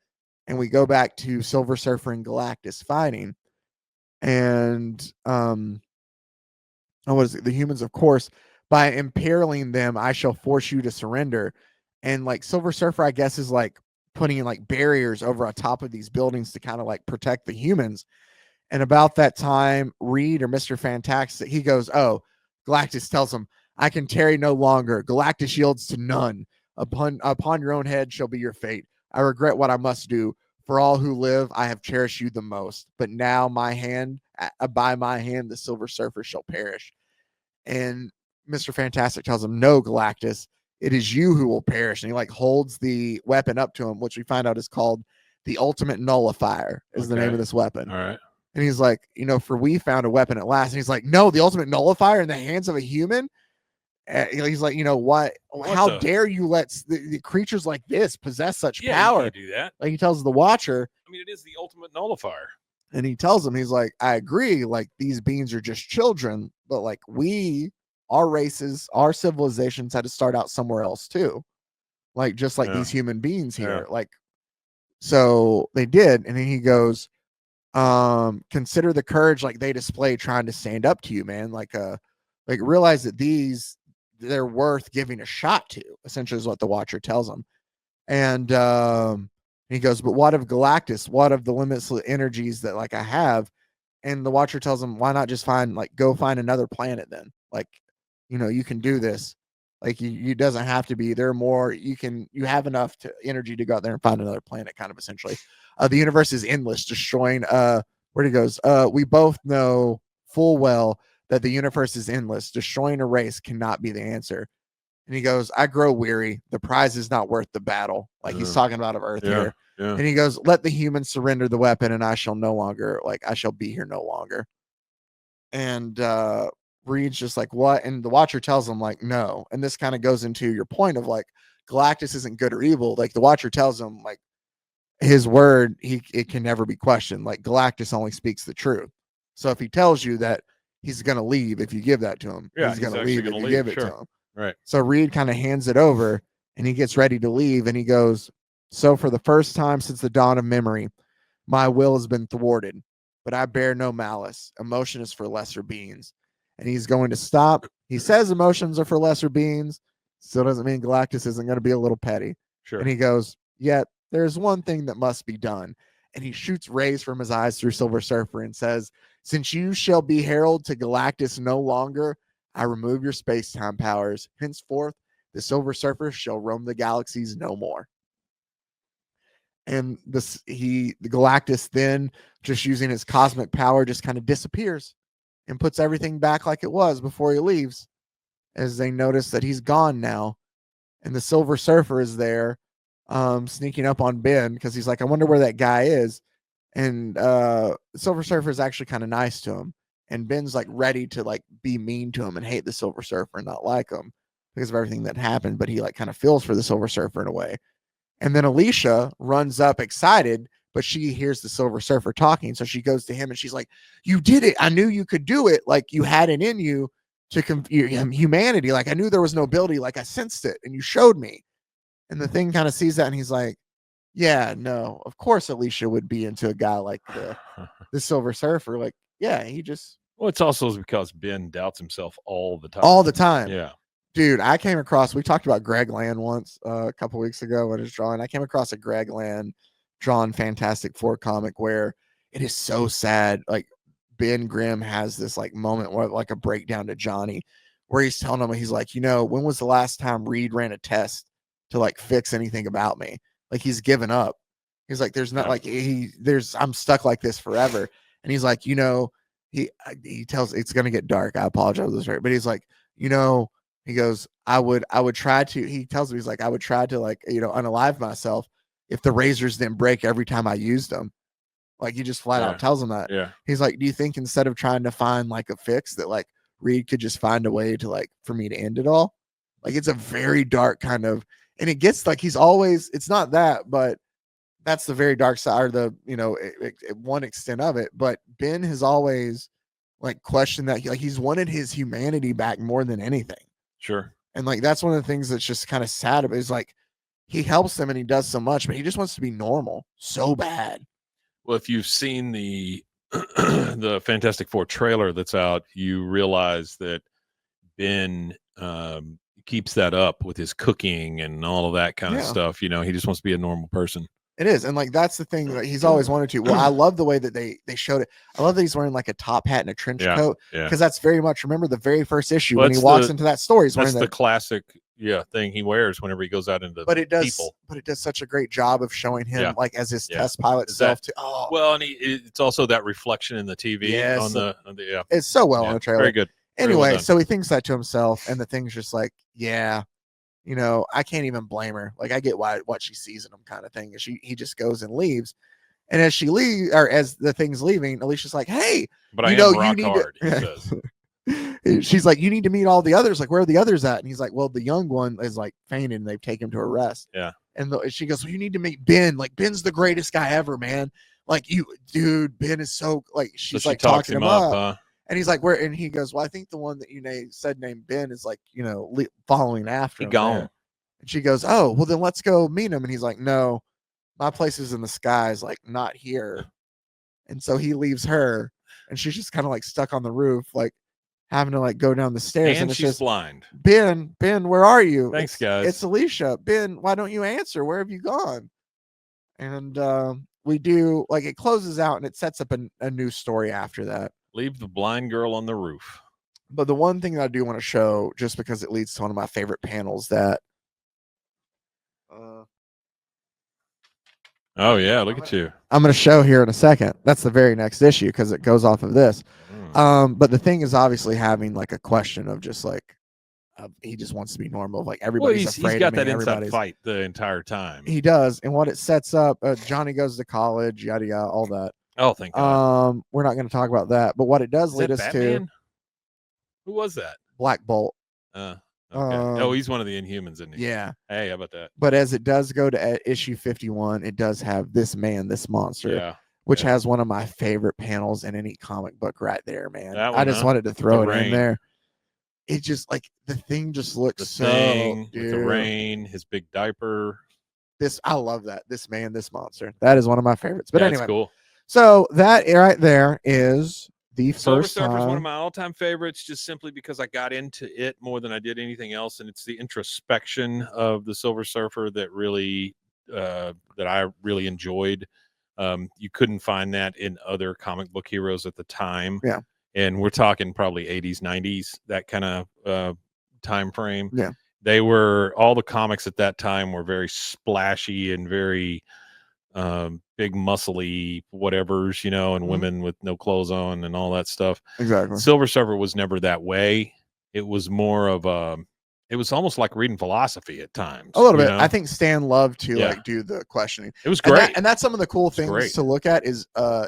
And we go back to Silver Surfer and Galactus fighting. And what is it? The humans, of course, by imperiling them, I shall force you to surrender. And like Silver Surfer, I guess, is like putting in like barriers over on top of these buildings to kind of like protect the humans. And about that time, Reed or Mr. Fantastic, he goes, "Oh," Galactus tells him, "I can tarry no longer. Galactus yields to none. Upon your own head shall be your fate. I regret what I must do. For all who live, I have cherished you the most. But now by my hand, the Silver Surfer shall perish." And Mr. Fantastic tells him, "No, Galactus, it is you who will perish." And he like holds the weapon up to him, which we find out is called the Ultimate Nullifier, is the name of this weapon. All right. And he's like, for we found a weapon at last. And he's like, "No, the Ultimate Nullifier in the hands of a human." He's like, what? How dare you let the creatures like this possess such power? You can't do that. Like he tells the Watcher. I mean, it is the ultimate nullifier. And he tells him, he's like, "I agree. Like these beings are just children, but like our races, our civilizations had to start out somewhere else too. Like just like these human beings here. Yeah. Like, so they did." And then he goes, "Consider the courage like they display trying to stand up to you, man. Like realize that they're worth giving a shot to," essentially is what the Watcher tells him. And he goes, "But what of Galactus? What of the limitless energies that like I have?" And the Watcher tells him, "Why not just go find another planet then? Like, you can do this. Like you doesn't have to be there more. You have enough energy to go out there and find another planet," kind of essentially. The universe is endless, destroying where he goes, "We both know full well that the universe is endless. Destroying a race cannot be the answer." And he goes, "I grow weary. The prize is not worth the battle." Like he's talking about Earth here. Yeah. And he goes, "Let the humans surrender the weapon and I shall be here no longer." And Reed's just like, "What?" And the Watcher tells him like, "No." And this kind of goes into your point of like Galactus isn't good or evil. Like the Watcher tells him like his word, it can never be questioned. Like Galactus only speaks the truth. So if he tells you that he's going to leave if you give that to him, he's going to leave if you give it to him. Right. So Reed kind of hands it over and he gets ready to leave. And he goes, "So for the first time since the dawn of memory, my will has been thwarted, but I bear no malice. Emotion is for lesser beings." And he's going to stop. He says emotions are for lesser beings. Still doesn't mean Galactus isn't going to be a little petty. Sure. And he goes, "Yet there's one thing that must be done." And he shoots rays from his eyes through Silver Surfer and says, "Since you shall be herald to Galactus no longer, I remove your space-time powers. Henceforth, the Silver Surfer shall roam the galaxies no more." And the Galactus then, just using his cosmic power, just kind of disappears and puts everything back like it was before he leaves, as they notice that he's gone now. And the Silver Surfer is there, sneaking up on Ben because he's like, "I wonder where that guy is." And Silver Surfer is actually kind of nice to him. And Ben's like ready to like be mean to him and hate the Silver Surfer and not like him because of everything that happened. But he like kind of feels for the Silver Surfer in a way. And then Alicia runs up excited, but she hears the Silver Surfer talking. So she goes to him and she's like, "You did it. I knew you could do it. Like you had it in you to humanity. Like I knew there was no ability. Like I sensed it and you showed me." And the Thing kind of sees that and he's like, "Yeah, no, of course Alicia would be into a guy like the Silver Surfer. Like, yeah, he just..." Well, it's also because Ben doubts himself all the time. All the time. Yeah. Dude, we talked about Greg Land once a couple weeks ago when it was drawing. I came across a Greg Land drawn Fantastic Four comic where it is so sad. Like Ben Grimm has this like moment where like a breakdown to Johnny where he's telling him, he's like, "When was the last time Reed ran a test to like fix anything about me?" Like he's given up. He's like, "There's not like I'm stuck like this forever." And he's like, he tells, it's gonna get dark. I apologize, but he's like, he goes, I would try to, he tells me, he's like, "I would try to like, unalive myself if the razors didn't break every time I used them." Like he just flat out tells him that. Yeah. He's like, "Do you think instead of trying to find like a fix that like Reed could just find a way to like, for me to end it all?" Like it's a very dark kind of, and it gets like, it's not that, but that's the very dark side, or the, one extent of it. But Ben has always like questioned that. He's wanted his humanity back more than anything. Sure. And like that's one of the things that's just kind of sad about it, is like he helps them and he does so much, but he just wants to be normal so bad. Well, if you've seen the the Fantastic Four trailer that's out, you realize that Ben keeps that up with his cooking and all of that kind of stuff. You know, he just wants to be a normal person. It is, and like that's the thing that he's always wanted to. Well, I love the way that they showed it. I love that he's wearing like a top hat and a trench coat, because that's very much, remember the very first issue when he walks into that store, he's wearing the classic thing he wears whenever he goes out into people. But it does such a great job of showing him like as his test pilot self too. Oh well, and it's also that reflection in the TV on the it's so well on the trailer. Very good. Anyway, well so he thinks that to himself, and the thing's just like, you know, I can't even blame her. Like, I get what she sees in him, kind of thing. He just goes and leaves, and as she leaves, or as the thing's leaving, Alicia's like, "Hey, but you need hard." He says. She's like, "You need to meet all the others. Like, where are the others at?" And he's like, "Well, the young one is like fainted, and they've taken him to a rest." Yeah. And she goes, "Well, you need to meet Ben. Like, Ben's the greatest guy ever, man. Like, dude, Ben is so like." She's so like talking him up. Huh? And he's like, "Where?" And he goes, "Well, I think the one that you said named Ben is like, you know, following after him." Gone. And she goes, "Oh, well, then let's go meet him." And he's like, "No, my place is in the skies, like not here." And so he leaves her, and she's just kind of like stuck on the roof, like having to like go down the stairs. And it's she's just blind. Ben, where are you? Thanks, guys. It's Alicia. Ben, why don't you answer? Where have you gone? And we do, like, it closes out and it sets up a new story after that. Leave the blind girl on the roof. But the one thing that I do want to show, just because it leads to one of my favorite panels, that oh yeah, look at you. I'm going to show here in a second. That's the very next issue, because it goes off of this. But the thing is obviously having like a question of just like he just wants to be normal. Like, everybody's afraid. He's got of me. that inside fight the entire time. He does, and what it sets up, Johnny goes to college, yada yada, all that. Oh, thank God. We're not going to talk about that, but what it does lead us Batman? To. Who was that? Black Bolt. Okay. Oh, he's one of the Inhumans, isn't he? Yeah. Hey, how about that? But as it does go to issue 51, it does have this monster, which has one of my favorite panels in any comic book right there, man. I just wanted to throw it in there. It just, like, the thing just looks with the rain, his big diaper. I love that. This monster. That is one of my favorites. But anyway, cool. So that right there is the first Silver Surfer is one of my all-time favorites, just simply because I got into it more than I did anything else, and it's the introspection of the Silver Surfer that really that I really enjoyed. You couldn't find that in other comic book heroes at the time. Yeah. And we're talking probably 80s, 90s, that kind of time frame. Yeah. All the comics at that time were very splashy and very big muscly whatevers, and women with no clothes on and all that stuff. Exactly. Silver Surfer was never that way. It was more of it was almost like reading philosophy at times. A little bit. I think Stan loved to like do the questioning. It was great. And that's some of the cool things to look at is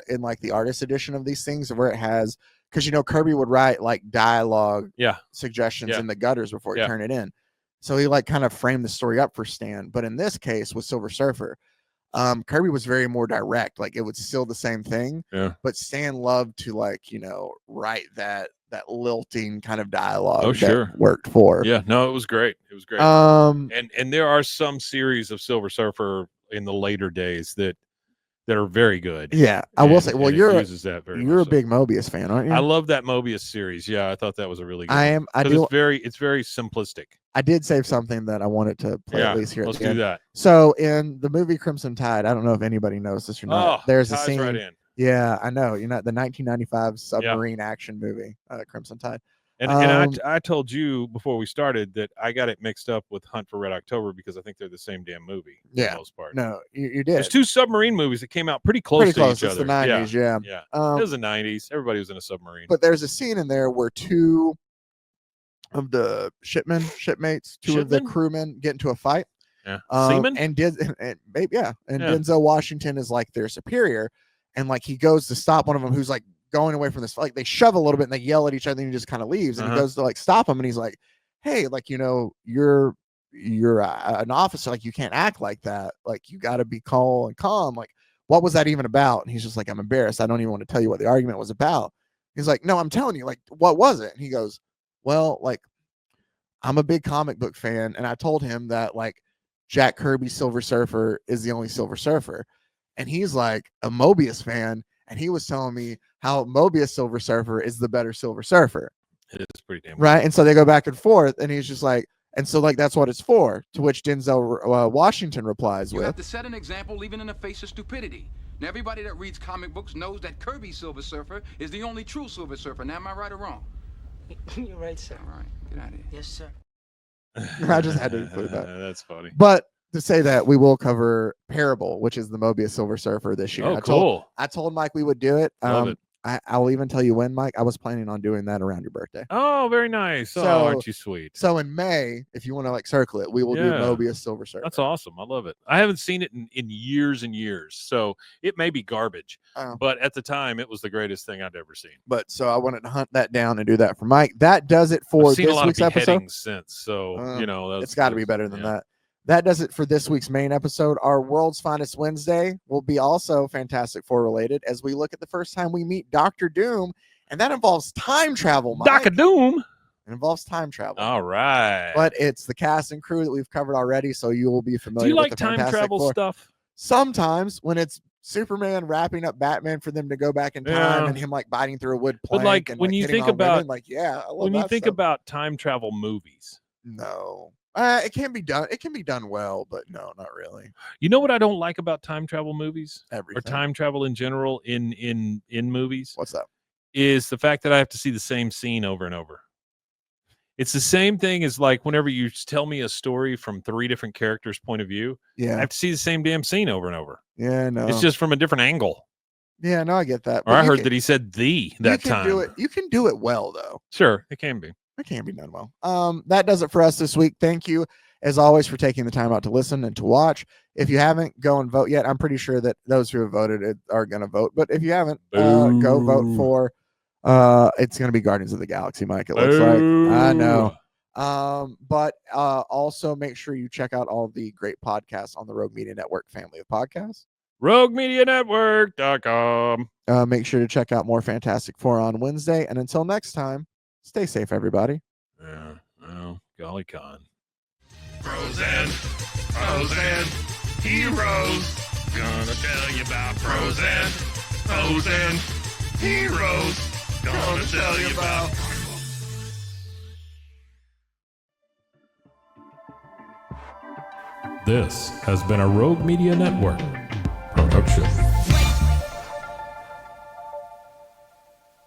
in like the artist edition of these things, where it has, because Kirby would write like dialogue suggestions in the gutters before he turned it in. So he like kind of framed the story up for Stan. But in this case with Silver Surfer, Kirby was very more direct. Like, it was still the same thing. Yeah. But Stan loved to write that lilting kind of dialogue. Oh, sure. Worked for. Yeah. No, it was great. It was great. And there are some series of Silver Surfer in the later days that are very good. Yeah. I will say, well, you're a big Mobius fan, aren't you? I love that Mobius series. Yeah, I thought that was a really good one. It's very simplistic. I did save something that I wanted to play at least here. Let's do that. So in the movie Crimson Tide, I don't know if anybody knows this or not. There's a scene. Right in. Yeah, I know. The 1995 submarine action movie, Crimson Tide. And I told you before we started that I got it mixed up with Hunt for Red October, because I think they're the same damn movie for the most part. No, you did. There's two submarine movies that came out pretty close to each other. It's the 90s, yeah. It was the 90s. Everybody was in a submarine. But there's a scene in there where two of the shipmates, of the crewmen get into a fight. Yeah. Seaman? And Denzel Washington is like their superior, and like he goes to stop one of them who's like going away from this, like they shove a little bit and they yell at each other and he just kind of leaves, and he goes to like stop him, and he's like, hey, like, you're an officer, like you can't act like that, like you got to be cool and calm, like what was that even about? And he's just like, I'm embarrassed, I don't even want to tell you what the argument was about. He's like, no, I'm telling you, like, what was it? And he goes, well, like, I'm a big comic book fan, and I told him that like Jack Kirby's Silver Surfer is the only Silver Surfer, and he's like a Mobius fan, and he was telling me how Mobius Silver Surfer is the better Silver Surfer. It is pretty damn right. And so they go back and forth, and he's just like, and so like that's what it's for. To which Denzel Washington replies You with, have to set an example even in the face of stupidity. Now everybody that reads comic books knows that Kirby Silver Surfer is the only true Silver Surfer. Now am I right or wrong? You're right, sir. All right, get out of here. Yes, sir. I just had to include that. That's funny. But to say that we will cover Parable, which is the Mobius Silver Surfer this year. Oh, cool. I told Mike we would do it. Love it. I'll even tell you when, Mike. I was planning on doing that around your birthday. Oh, very nice. So- oh, aren't you sweet? So in May, if you want to like circle it, we will do Yeah. Mobius Silver Surfer. That's awesome. I love it. I haven't seen it in years and years, so it may be garbage. Oh. But at the time, it was the greatest thing I'd ever seen. But so I wanted to hunt that down and do that for Mike. That does it for I've seen this a lot week's of episode. beheadings since, so It's got to be better than that. That does it for this week's main episode. Our World's Finest Wednesday will be also Fantastic Four related as we look at the first time we meet Doctor Doom, and that involves time travel. Mike. Doctor Doom. It involves time travel. All right. But it's the cast and crew that we've covered already, so you will be familiar do you with like the time Fantastic travel Four. stuff? Sometimes when it's Superman wrapping up Batman for them to go back in time Yeah. and him like biting through a wood plank. But like and, when you hitting think on about women, like yeah, I love when you that think stuff. about time travel movies, No. It can be done. It can be done well, but no, not really. you know what I don't like about time travel movies Everything. or time travel in general in movies What's that? is the fact that I have to see the same scene over and over. It's the same thing as like whenever you tell me a story from 3 different characters' point of view, I Yeah. have to see the same damn scene over and over. Yeah, no. It's just from a different angle. Yeah, no, I get that. Or I heard that he said that you can time. do it. You can do it well though. Sure, it can be. It can be done well. That does it for us this week. Thank you, as always, for taking the time out to listen and to watch. If you haven't, go and vote yet. I'm pretty sure that those who have voted are going to vote. But if you haven't, go vote for. It's going to be Guardians of the Galaxy, Mike. It looks like. I know. But also make sure you check out all the great podcasts on the Rogue Media Network family of podcasts. RogueMediaNetwork.com. Make sure to check out more Fantastic Four on Wednesday. And until next time, stay safe, everybody. Yeah, well, golly con. Frozen heroes. Gonna tell you about frozen heroes. Gonna tell you about. This has been a Rogue Media Network production.